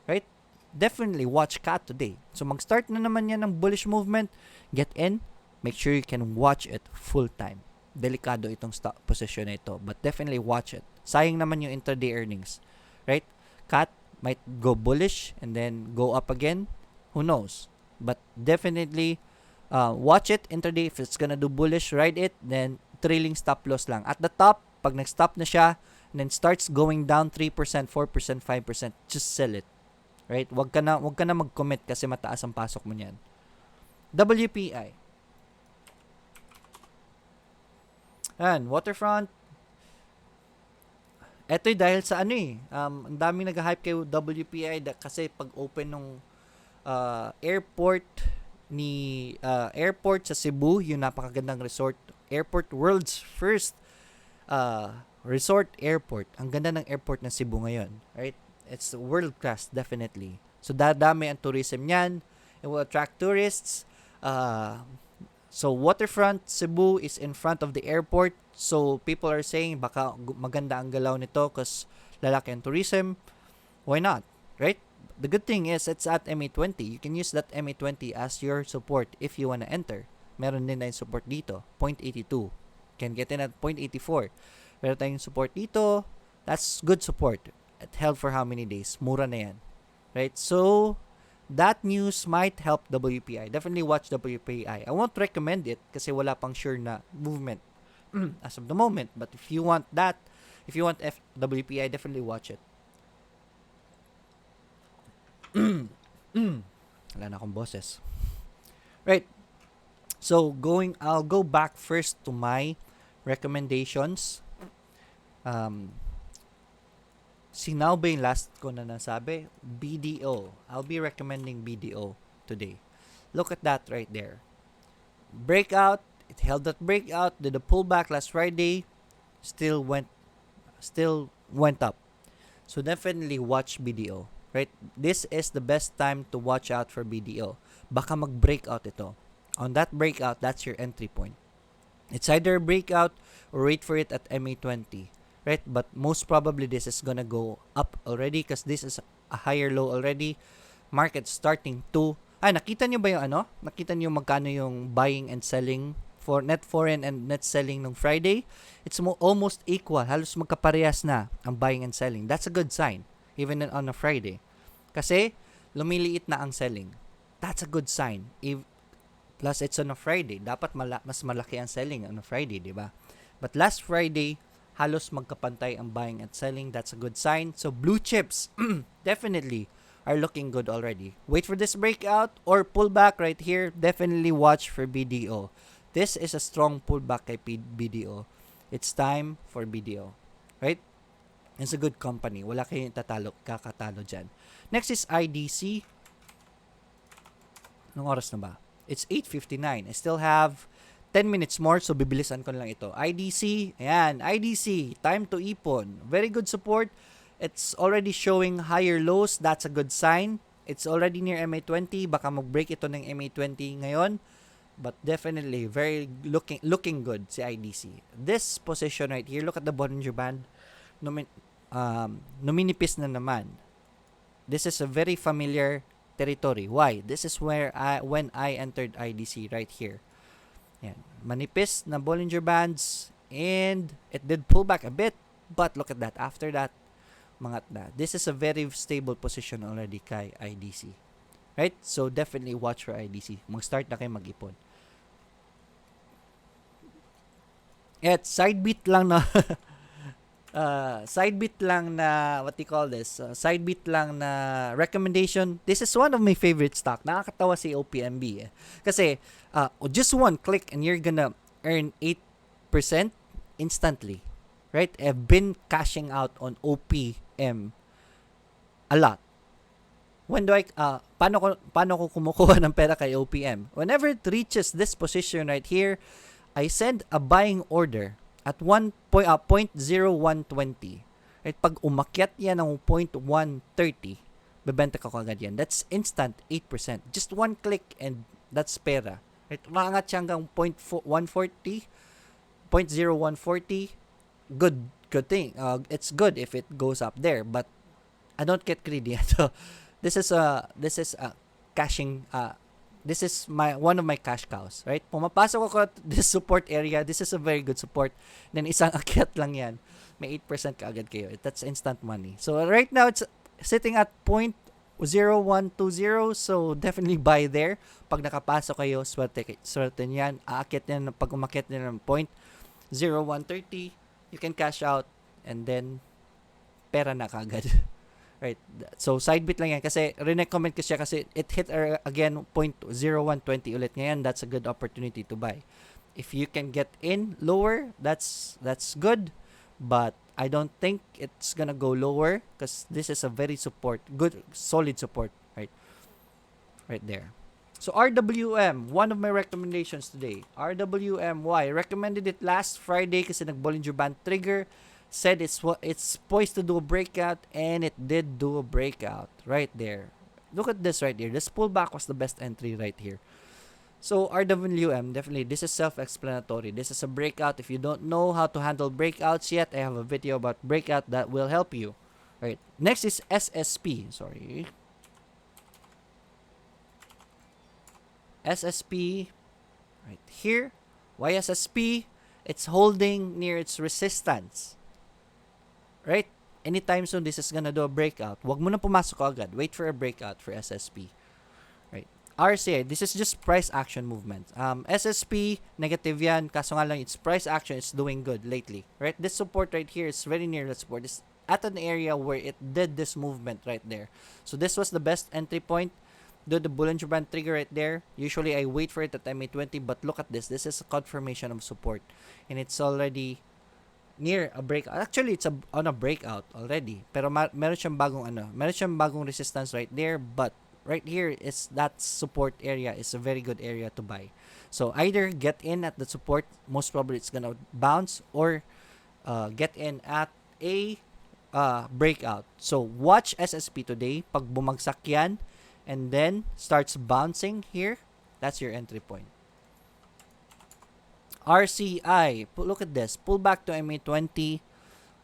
Right? Definitely watch cut today. So, mag-start na naman yan ng bullish movement. Get in. Make sure you can watch it full time. Delikado itong stock position na ito. But definitely watch it. Sayang naman yung intraday earnings. Right? Cut might go bullish and then go up again. Who knows? But definitely watch it intraday. If it's gonna do bullish, ride it. Then trailing stop loss lang. At the top, pag nag-stop na siya and then starts going down 3%, 4%, 5%, just sell it. Right? Wag ka na mag-commit kasi mataas ang pasok mo niyan. WPI. And Waterfront. Eto'y dahil sa ang daming nag-hype kay WPI kasi pag open ng airport sa Cebu, yung napakagandang resort, airport, world's first resort airport. Ang ganda ng airport ng Cebu ngayon, right? It's world class, definitely. So dadami ang tourism niyan. It will attract tourists. So Waterfront Cebu is in front of the airport. So people are saying baka maganda ang galaw nito kasi lalaki ang tourism. Why not? Right? The good thing is it's at MA20. You can use that MA20 as your support if you wanna enter. Meron din na yung support dito, 0.82. Can get in at 0.84. Meron tayong support dito. That's good support. It held for how many days? Mura na yan. Right? So, that news might help WPI. Definitely watch WPI. I won't recommend it kasi wala pang sure na movement as of the moment. But if you want that, if you want WPI, definitely watch it. Wala na akong boses. Right. So, I'll go back first to my recommendations. Sinaw ba yung last ko na nasabi? BDO. I'll be recommending BDO today. Look at that right there. Breakout. It held that breakout. Did a pullback last Friday. Still went up. So definitely watch BDO. Right? This is the best time to watch out for BDO. Baka mag-breakout ito. On that breakout, that's your entry point. It's either a breakout or wait for it at MA20. Right? But most probably this is gonna go up already because this is a higher low already. Market starting to... nakita nyo ba yung Nakita nyo magkano yung buying and selling for net foreign and net selling nung Friday? It's almost equal. Halos magkaparehas na ang buying and selling. That's a good sign. Even on a Friday. Kasi lumiliit na ang selling. That's a good sign. Plus it's on a Friday. Dapat mas malaki ang selling on a Friday, di ba? But last Friday, halos magkapantay ang buying and selling. That's a good sign. So blue chips definitely are looking good already. Wait for this breakout or pullback right here. Definitely watch for BDO. This is a strong pullback kay BDO. It's time for BDO. Right? It's a good company. Wala kayong kakatalo dyan. Next is IDC. Anong oras na ba? It's 8:59. I still have 10 minutes more, so bibilisan ko lang ito. IDC, ayan, IDC, time to ipon. Very good support. It's already showing higher lows. That's a good sign. It's already near MA20. Baka mag-break ito ng MA20 ngayon. but definitely very looking good si IDC. This position right here, look at the Bollinger Band, numinipis na naman. This is a very familiar territory. Why? This is where when I entered IDC right here. Yan. Manipis na Bollinger Bands, and it did pull back a bit, but look at that. After that, mangat na. This is a very stable position already kay IDC. Right? So, definitely watch for IDC. Mag-start na kayo mag-ipon. At side beat lang na what do you call this? Side beat lang na recommendation. This is one of my favorite stock. Nakakatawa si OPMB eh. Kasi just one click and you're gonna earn 8% instantly. Right? I've been cashing out on OPM a lot. When do I paano ko kumukuha ng pera kay OPM? Whenever it reaches this position right here, I send a buying order at 0.0120. Right? Pag umakyat yan ng 0.130, bebenta ka agad yan. That's instant 8%. Just one click and that's pera. Right? Umangat siya hanggang 0.140, 0.0140. Good thing. It's good if it goes up there, but I don't get greedy. So, this is cashing. This is one of my cash cows, right? Pumapasok ako at this support area. This is a very good support. Then isang akyat lang yan. May 8% kaagad kayo. That's instant money. So right now it's sitting at 0.0120. So definitely buy there. Pag nakapasok kayo, swerte niyan. Aakyat niyan pag umakyat niyan ng 0.0130, you can cash out and then pera na kaagad. Right. So, side bit lang yan kasi recommend ko siya kasi it hit again 0.0120 ulit ngayon. That's a good opportunity to buy. If you can get in lower, that's good. But I don't think it's gonna go lower because this is a very good, solid support. Right there. So, RWM, one of my recommendations today. RWMY, recommended it last Friday kasi nag-Bollinger Band trigger. Said it's poised to do a breakout, and it did do a breakout right there. Look at this right here. This pullback was the best entry right here. So RWM, definitely, this is self-explanatory. This is a breakout. If you don't know how to handle breakouts yet, I have a video about breakout that will help you. Right. Next is SSP. Sorry. SSP right here. Why SSP? It's holding near its resistance. Right? Anytime soon, this is gonna do a breakout. Wag mo na pumasok agad. Wait for a breakout for SSP. Right? RCA, this is just price action movement. SSP, negative yan. Kaso nga lang, its price action is doing good lately. Right? This support right here is very near the support. It's at an area where it did this movement right there. So this was the best entry point. Do the Bollinger Band trigger right there. Usually, I wait for it at MA20, but look at this. This is a confirmation of support. And it's already near a breakout. Actually, it's on a breakout already. Pero meron siyang bagong resistance right there, but right here is that support area is a very good area to buy. So either get in at the support, most probably it's gonna bounce, or get in at a breakout. So watch SSP today. Pag bumagsak yan and then starts bouncing here, that's your entry point. RCI, look at this, pull back to MA20.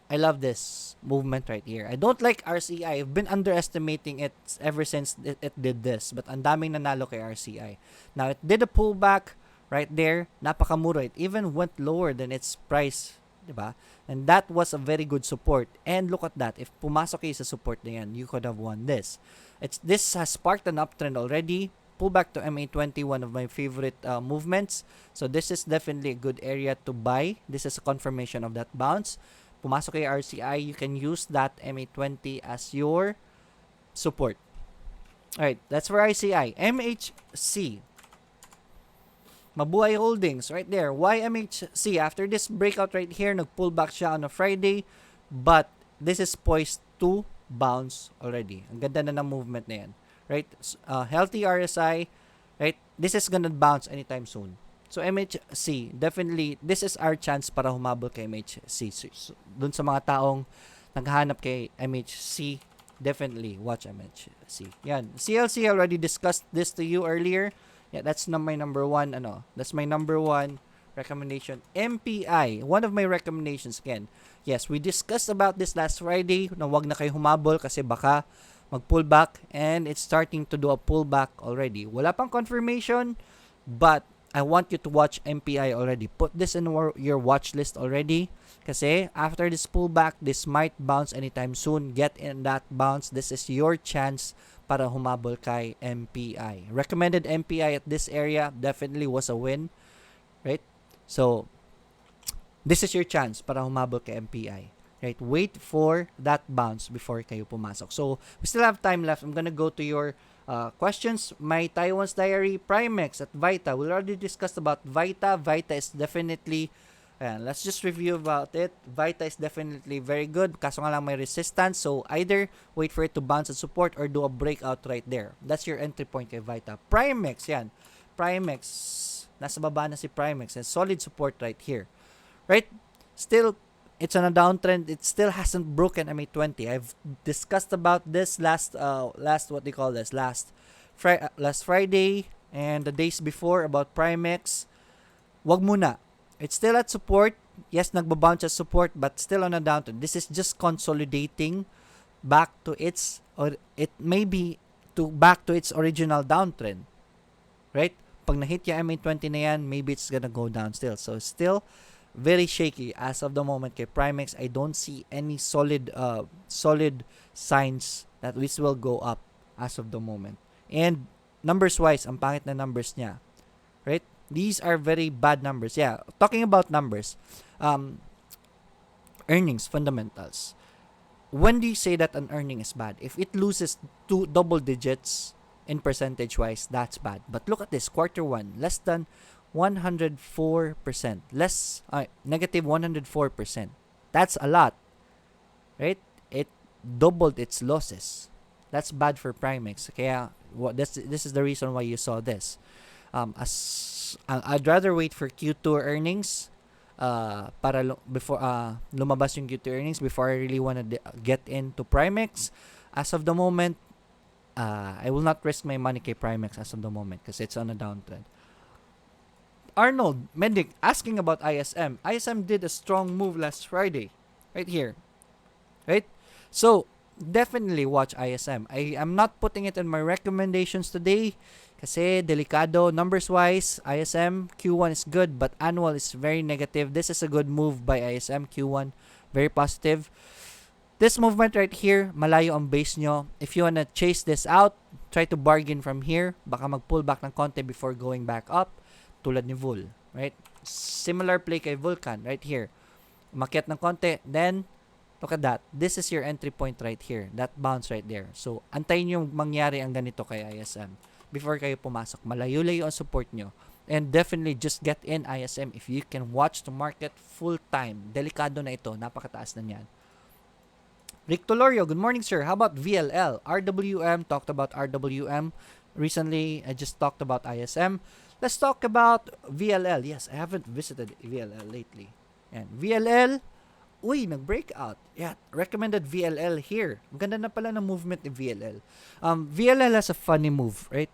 I love this movement right here. I don't like RCI. I've been underestimating it ever since it did this, but ang daming nanalo kay RCI. Now, it did a pullback right there. Napakamura. It even went lower than its price, diba? And that was a very good support. And look at that. If pumasok kayo sa support na yan, you could have won this. This has sparked an uptrend already. Pull back to MA20, one of my favorite movements. So this is definitely a good area to buy. This is a confirmation of that bounce. Pumasok kay RCI, you can use that MA20 as your support. Alright, that's for RCI. MHC. Mabuhay Holdings, right there. Why MHC? After this breakout right here, nag-pull back siya on a Friday, but this is poised to bounce already. Ang ganda na ng movement na yan. Right? Healthy RSI, right? This is gonna bounce anytime soon. So MHC, definitely, this is our chance para humabol kay MHC. So, dun sa mga taong naghahanap kay MHC, definitely watch MHC. Yan. CLC already discussed this to you earlier. Yeah, that's my number one, that's my number one recommendation. MPI, one of my recommendations again. Yes, we discussed about this last Friday na wag na kayo humabol kasi baka mag-pullback, and it's starting to do a pullback already. Wala pang confirmation, but I want you to watch MPI already. Put this in your watch list already kasi after this pullback, this might bounce anytime soon. Get in that bounce. This is your chance para humabol kay MPI. Recommended MPI at this area definitely was a win, right? So, this is your chance para humabol kay MPI. Right? Wait for that bounce before kayo pumasok. So, we still have time left. I'm gonna go to your questions. My Taiwan's Diary, Primex at Vita. We already discussed about Vita. Vita is definitely, let's just review about it. Vita is definitely very good. Kaso nga lang may resistance. So, either wait for it to bounce at support or do a breakout right there. That's your entry point kay Vita. Primex, yan. Primex, nasa baba na si Primex. And solid support right here. Right? Still, it's on a downtrend. It still hasn't broken MA20. I've discussed about this last Friday and the days before about Primex. Wag muna. It's still at support. Yes, nagbabounce at support, but still on a downtrend. This is just consolidating back to its, or it may be back to its original downtrend. Right? Pag nahit yung MA20 na yan, maybe it's gonna go down still. So, still very shaky as of the moment kay Primex. I don't see any solid signs that this will go up as of the moment. And numbers wise, ang pangit na numbers niya. Right? These are very bad numbers. Yeah, talking about numbers, earnings, fundamentals. When do you say that an earning is bad? If it loses double digits in percentage wise, that's bad. But look at this, quarter one, less than 104%, negative 104%. That's a lot, right? It doubled its losses. That's bad for Primex. Kaya this is the reason why you saw this. I'd rather wait for Q2 earnings para before lumabas yung Q2 earnings before I really want to get into Primex. As of the moment, I will not risk my money kay Primex as of the moment kasi it's on a downtrend. Arnold Medic asking about ISM. ISM did a strong move last Friday. Right here. Right? So, definitely watch ISM. I am not putting it in my recommendations today kasi delikado. Numbers-wise, ISM, Q1 is good but annual is very negative. This is a good move by ISM. Q1, very positive. This movement right here, malayo ang base nyo. If you wanna chase this out, try to bargain from here. Baka mag-pull back ng konti before going back up. Tulad ni Vul, right? Similar play kay Vulcan, right here. Umakyat ng konti, then, look at that. This is your entry point right here. That bounce right there. So, antayin yung mangyari ang ganito kay ISM before kayo pumasok. Malayo-layo ang support nyo. And definitely, just get in ISM if you can watch the market full time. Delikado na ito. Napakataas na niyan. Rick Tolorio, good morning, sir. How about VLL? RWM, talked about RWM. Recently, I just talked about ISM. Let's talk about VLL. Yes, I haven't visited VLL lately. And VLL, nag-breakout. Yeah, recommended VLL here. Ang ganda na pala ng movement ni VLL. VLL has a funny move, right?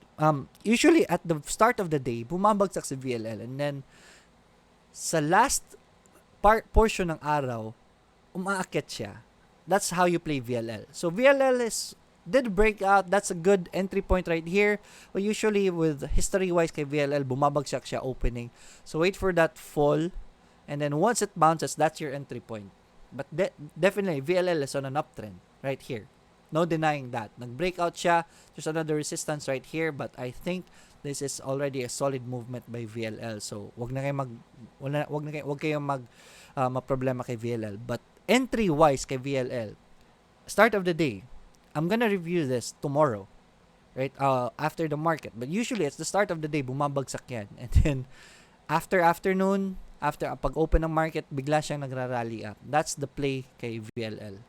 Usually at the start of the day, bumabagsak si VLL. And then, sa last portion ng araw, umaakyat siya. That's how you play VLL. So, VLL did break out. That's a good entry point right here. But usually with history-wise kay VLL, bumabagsak siya opening. So wait for that fall. And then once it bounces, that's your entry point. But definitely, VLL is on an uptrend right here. No denying that. Nag-breakout siya. There's another resistance right here. But I think this is already a solid movement by VLL. So wag kayong maproblema kay VLL. But entry-wise kay VLL, start of the day, I'm gonna review this tomorrow, right? After the market. But usually, it's the start of the day, bumabagsak yan. And then, after afternoon, after pag-open ng market, bigla siyang nagrarally up. That's the play kay VLL,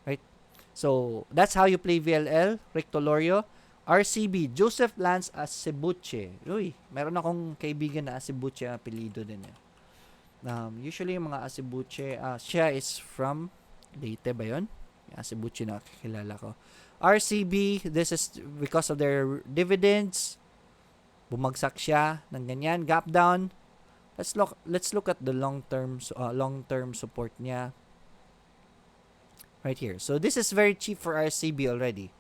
right? So, that's how you play VLL. Rick Tolorio. RCB, Joseph Lance Acebuche. Uy, meron akong kaibigan na Acebuche ang apelido din eh. Usually, yung mga Acebuche, siya is from Leyte ba yun? Acebuche na kakilala ko. RCB, this is because of their dividends. Bumagsak siya ng ganyan, gap down. Let's look at the long-term support niya right here. So this is very cheap for RCB already.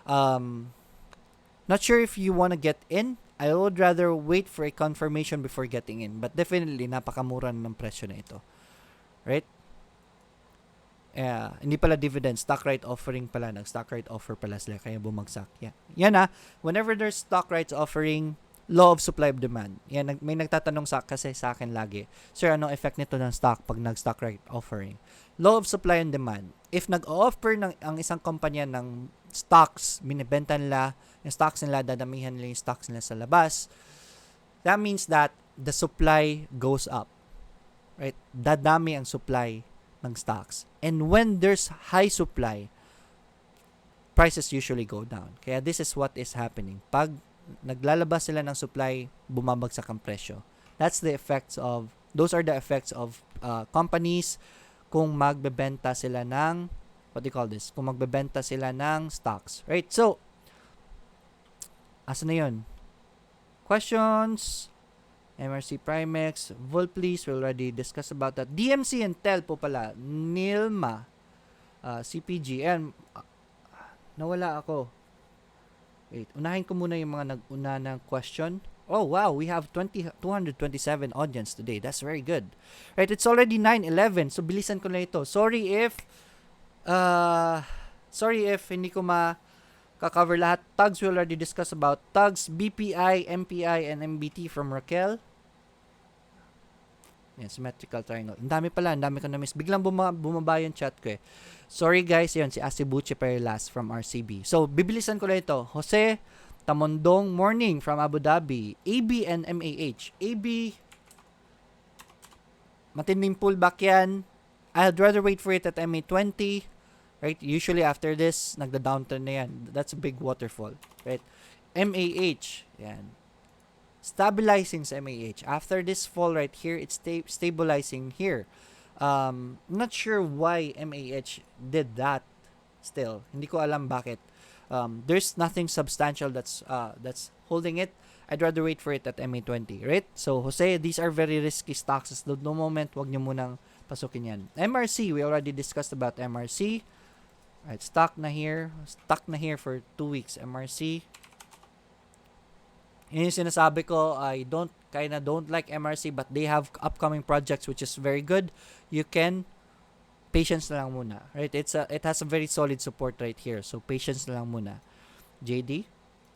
Not sure if you want to get in. I would rather wait for a confirmation before getting in. But definitely, napakamura ng presyo na ito. Right? Hindi pala dividend. Stock right offering pala. Nag-stock right offer pala sila. Kaya bumagsak. Yeah. Yan whenever there's stock rights offering, law of supply of demand. Yan, may nagtatanong kasi sa akin lagi, sir, anong effect nito ng stock pag nag-stock right offering? Law of supply and demand. If nag-offer ang isang kumpanya ng stocks, binibenta nila, yung stocks nila, dadamihan nila yung stocks nila sa labas, that means that the supply goes up. Right? Dadami ang supply ng stocks. And when there's high supply, prices usually go down. Kaya this is what is happening. Pag naglalabas sila ng supply, bumabagsak ang presyo. Those are the effects of companies kung magbebenta sila ng, kung magbebenta sila ng stocks. Right? So, asa na yun? Questions? MRC Primex, Vol please, we already discussed about that. DMC and TEL po pala, Nilma, CPG, and nawala ako. Wait, unahin ko muna yung mga nag-una ng question. Oh wow, we have 227 audience today. That's very good. Right, it's already 9:11, so bilisan ko na ito. Sorry if hindi ko cover lahat. Tags we already discussed about. Tags, BPI, MPI, and MBT from Raquel. Yan, symmetrical triangle. Ang dami pala, ang dami ko na-miss. Biglang bumaba yung chat ko eh. Sorry guys, yun, si Asibuchi Perlas from RCB. So, bibilisan ko lang ito. Jose Tamondong, morning from Abu Dhabi. AB and MAH. AB, matinding pullback yan. I'd rather wait for it at MA20. Right? Usually after this, nagda-downturn na yan. That's a big waterfall. Right? MAH. Yan. Stabilizing sa MAH. After this fall right here, it's stabilizing here. Not sure why MAH did that still. Hindi ko alam bakit. There's nothing substantial that's holding it. I'd rather wait for it at MA20. Right? So, Jose, these are very risky stocks. At no moment, wag nyo munang pasukin yan. MRC, we already discussed about MRC. Right, stuck na here for 2 weeks. MRC. Yun yung sinasabi ko, I don't like MRC, but they have upcoming projects which is very good. You can patience na lang muna. Right? It has a very solid support right here. So patience na lang muna. JD.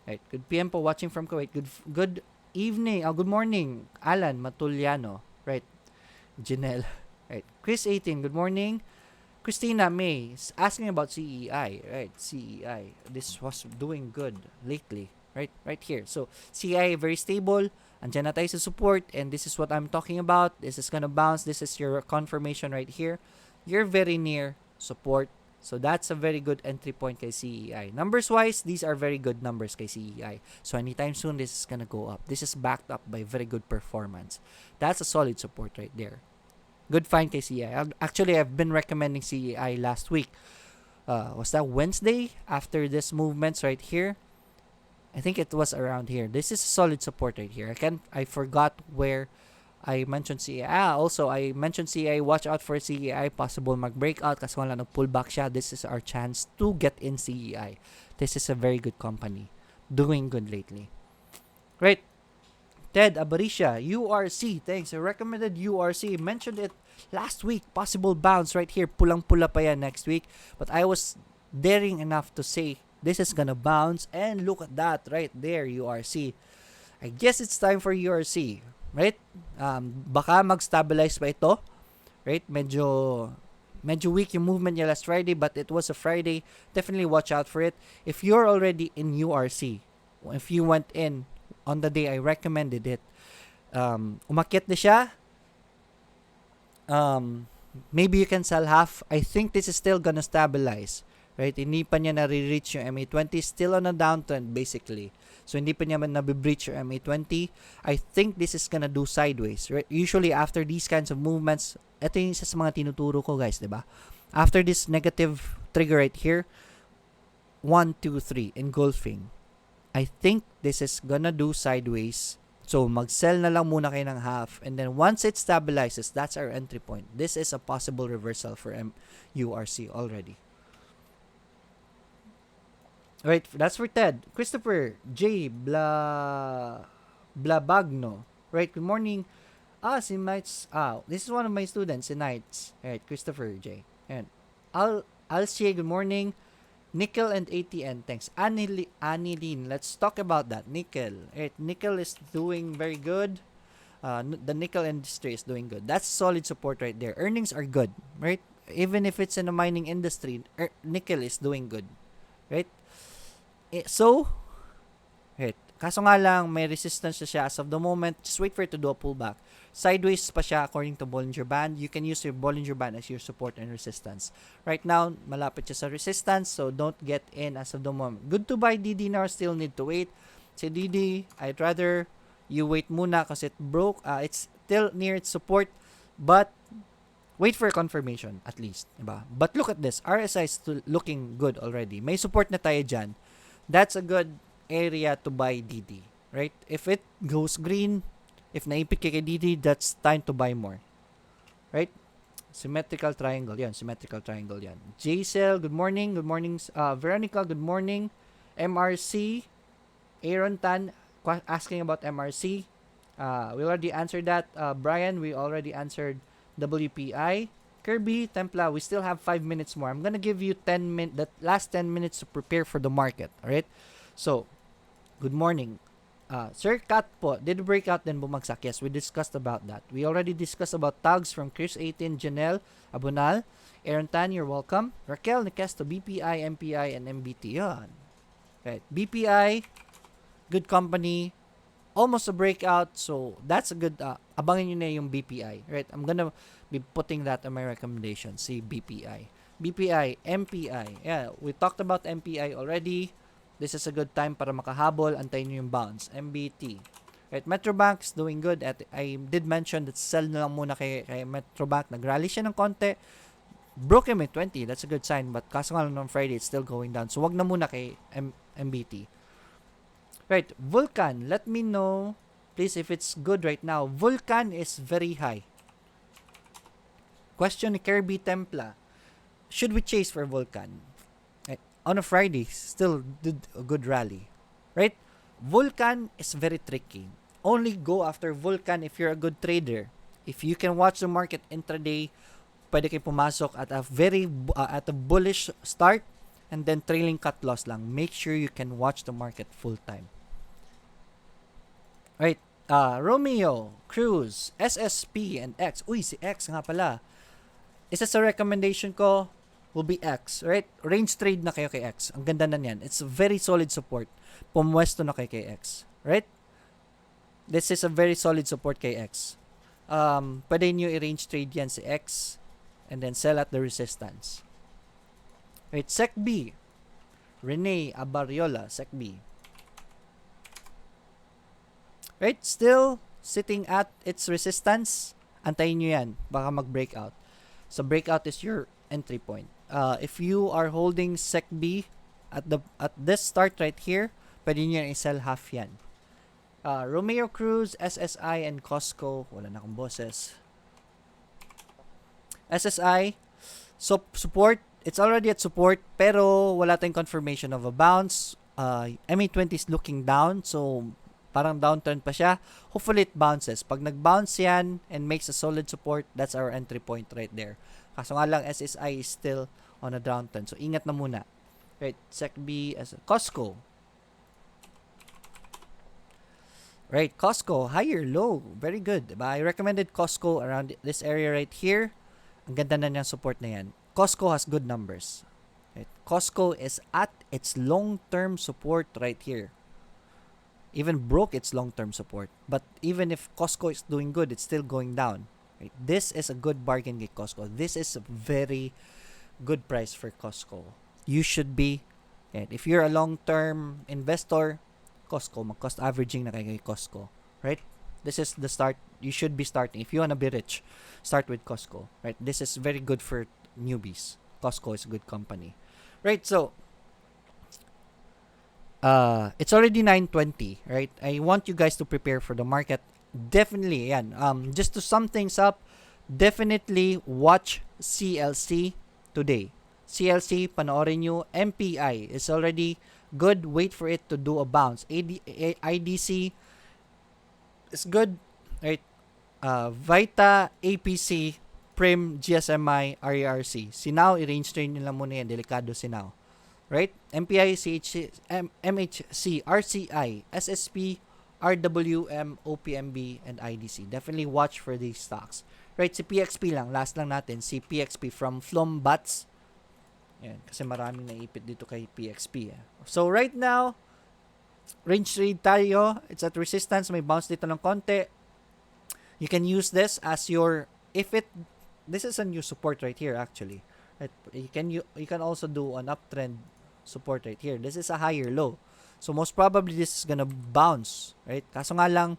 Right. Good PM po watching from Kuwait. Good evening. Good morning. Alan Matuliano. Right. Janelle. Right. Chris 18. Good morning. Christina May is asking about CEI, right? CEI. This was doing good lately, right? Right here. So, CEI very stable. Andyan na tayo sa support, and this is what I'm talking about. This is gonna bounce. This is your confirmation right here. You're very near support. So, that's a very good entry point kay CEI. Numbers-wise, these are very good numbers kay CEI. So, anytime soon, this is gonna go up. This is backed up by very good performance. That's a solid support right there. Good find kay CEI. Actually, I've been recommending CEI last week. Was that Wednesday? After this movements right here? I think it was around here. This is solid support right here. I forgot where I mentioned CEI. Also, I mentioned CEI. Watch out for CEI. Possible mag-breakout kasi wala nag-pullback siya. This is our chance to get in CEI. This is a very good company. Doing good lately. Right. Ted Abaricia, URC. Thanks. I recommended URC. Mentioned it last week. Possible bounce right here. Pulang-pula pa yan next week. But I was daring enough to say this is gonna bounce. And look at that right there, URC. I guess it's time for URC. Right? Baka mag-stabilize pa ito. Right? Medyo weak yung movement niya last Friday. But it was a Friday. Definitely watch out for it. If you're already in URC, if you went in on the day I recommended it, umakyat na siya, maybe you can sell half. I think this is still gonna stabilize, right? Hindi pa niya nare-reach yung MA20, still on a downtrend basically. So hindi pa niya nabibreach yung MA20. I think this is gonna do sideways, right? Usually after these kinds of movements, ito yung isa sa mga tinuturo ko guys, diba? After this negative trigger right here, 1, 2, 3 engulfing. I think this is gonna do sideways. So, mag-sell na lang muna kayo ng half. And then, once it stabilizes, that's our entry point. This is a possible reversal for URC already. Right, that's for Ted. Christopher J. Blabagno. Right, good morning. Si Knights. This is one of my students in Knights. Right, Christopher J. And Alcie, good morning. Nickel and ATN, thanks. Anilin, let's talk about that. Nickel. Right, nickel is doing very good. The nickel industry is doing good. That's solid support right there. Earnings are good, right? Even if it's in the mining industry, nickel is doing good, right? So, right. Kaso nga lang, may resistance siya as of the moment. Just wait for it to do a pullback. Sideways pa siya according to Bollinger Band. You can use your Bollinger Band as your support and resistance. Right now, malapit siya sa resistance, so don't get in as of the moment. Good to buy DD now, still need to wait. Si DD, I'd rather you wait muna kasi it broke. It's still near its support, but wait for confirmation at least. Diba? But look at this. RSI is still looking good already. May support na tayo dyan. That's a good area to buy DD. Right? If it goes green, if naipit kay DD, that's time to buy more. Right? Symmetrical triangle yan. Symmetrical triangle yan. JCell, good morning. Good morning. Veronica, good morning. MRC. Aaron Tan asking about MRC. We already answered that. Brian, we already answered WPI. Kirby, Templa, we still have 5 minutes more. I'm gonna give you the last 10 minutes to prepare for the market. Alright? So, good morning. Sir Kat po, did break out then bumagsak? Yes, we discussed about that. We already discussed about tags from Chris 18, Janelle, Abunal, Aaron Tan, you're welcome. Raquel Nicesto, BPI, MPI, and MBT. Yan. Right. BPI, good company, almost a breakout, so that's a good, abangin nyo na yung BPI. Right? I'm gonna be putting that on my recommendation. See BPI. BPI, MPI. Yeah, we talked about MPI already. This is a good time para makahabol. Antayin nyo yung bounce. MBT. Right, Metrobank is doing good. I did mention that sell na lang muna kay Metrobank. Nag-rally siya ng konti. Broke him at 20. That's a good sign. But kaso nga lang on Friday, it's still going down. So, wag na muna kay MBT. Right, Vulcan. Let me know, please, if it's good right now. Vulcan is very high. Question ni Kirby Templa. Should we chase for Vulcan? On a Friday, still did a good rally. Right? Vulcan is very tricky. Only go after Vulcan if you're a good trader. If you can watch the market intraday, pwede kayo pumasok at a bullish start and then trailing cut loss lang. Make sure you can watch the market full time. Right? Romeo, Cruz, SSP, and X. Uy, si X nga pala. Isa sa recommendation ko will be X, right? Range trade na kayo kay X. Ang ganda na niyan. It's a very solid support. Pumwesto na kayo kay X, right? This is a very solid support kay X. Pwede nyo i-range trade yan si X and then sell at the resistance. Right, Sec B. Rene Abariola, Sec B. Right, still sitting at its resistance. Antayin nyo yan. Baka mag-breakout. So, breakout is your entry point. If you are holding Sec B at this start right here, pwede nyo i-sell half yan. Romeo Cruz, SSI, and Costco. Wala na akong boses. SSI, so support. It's already at support, pero wala tayong confirmation of a bounce. MA20 is looking down, so parang downturn pa siya. Hopefully, it bounces. Pag nag-bounce yan and makes a solid support, that's our entry point right there. Kaso nga lang, SSI is still on a downturn. So, ingat na muna. Right, Sec B as Costco. Right, Costco, higher, low. Very good. Diba? I recommended Costco around this area right here. Ang ganda na niyang support na yan. Costco has good numbers. Right? Costco is at its long-term support right here. Even broke its long-term support. But even if Costco is doing good, it's still going down. Right? This is a good bargain kay Costco. This is a very good price for Costco. You should be, and if you're a long-term investor, Costco, mag-cost averaging na kayo kay Costco. Right? This is the start. You should be starting. If you wanna be rich, start with Costco. Right? This is very good for newbies. Costco is a good company. Right? So, It's already 9:20, right? I want you guys to prepare for the market. Definitely, yan. Just to sum things up, definitely watch CLC today. CLC, panoorin nyo. MPI is already good. Wait for it to do a bounce. IDC is good, right? Vita, APC, Prim, GSMI, RERC. Sinaw, i-range trade nyo lang muna yan. Delikado Sinaw. Right? MPI, MHC, RCI, SSP, RWM, OPMB, and IDC. Definitely watch for these stocks. Right? Si PXP lang. Last lang natin. Si PXP from Flombats. Yan. Kasi maraming naipit dito kay PXP. So, right now, range trade tayo. It's at resistance. May bounce dito ng konti. You can use this as your, this is a new support right here actually. Right? You can also do an uptrend support right here. This is a higher low. So most probably this is gonna bounce, right? Kaso nga lang,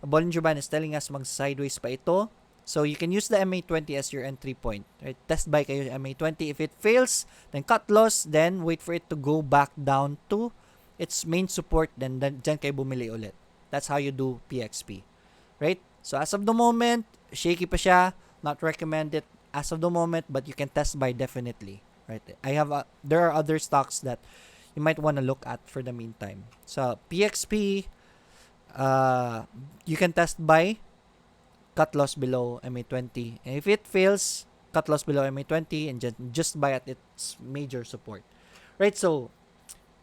Bollinger Band is telling us mag-sideways pa ito. So you can use the MA20 as your entry point, right? Test buy kayo MA20. If it fails, then cut loss, then wait for it to go back down to its main support, then dyan kayo bumili ulit. That's how you do PXP, right? So as of the moment, shaky pa siya. Not recommended as of the moment, but you can test buy definitely. Right? There are other stocks that you might want to look at for the meantime. So PXP, you can test buy, cut loss below MA20. And if it fails, cut loss below MA20 and just buy at its major support. Right? So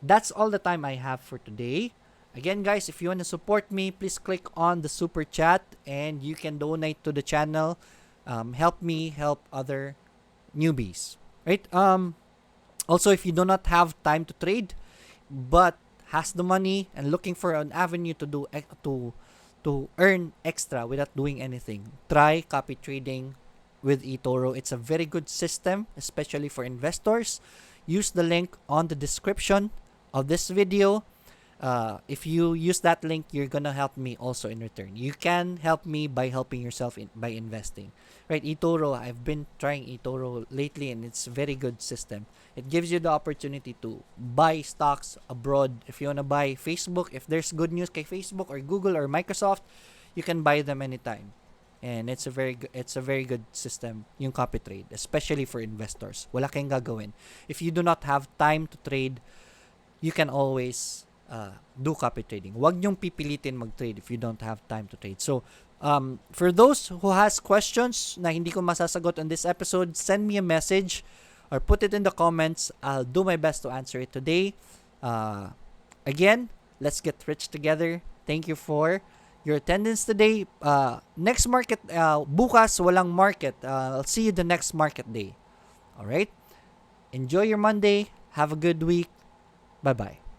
that's all the time I have for today. Again, guys, if you want to support me, please click on the super chat and you can donate to the channel. Help me help other newbies. Right? Also, if you do not have time to trade, but has the money and looking for an avenue to earn extra without doing anything, try copy trading with eToro. It's a very good system, especially for investors. Use the link on the description of this video. If you use that link, you're gonna help me also in return. You can help me by helping yourself by investing. Right, eToro, I've been trying eToro lately and it's a very good system. It gives you the opportunity to buy stocks abroad. If you wanna buy Facebook, if there's good news kay Facebook or Google or Microsoft, you can buy them anytime. And it's a very good system, yung copy trade, especially for investors. Wala kayong gagawin. If you do not have time to trade, you can always do copy trading. Huwag niyong pipilitin mag-trade if you don't have time to trade. So, for those who has questions na hindi ko masasagot on this episode, send me a message or put it in the comments. I'll do my best to answer it today. Again, let's get rich together. Thank you for your attendance today. Next market, bukas walang market. I'll see you the next market day. Alright? Enjoy your Monday. Have a good week. Bye-bye.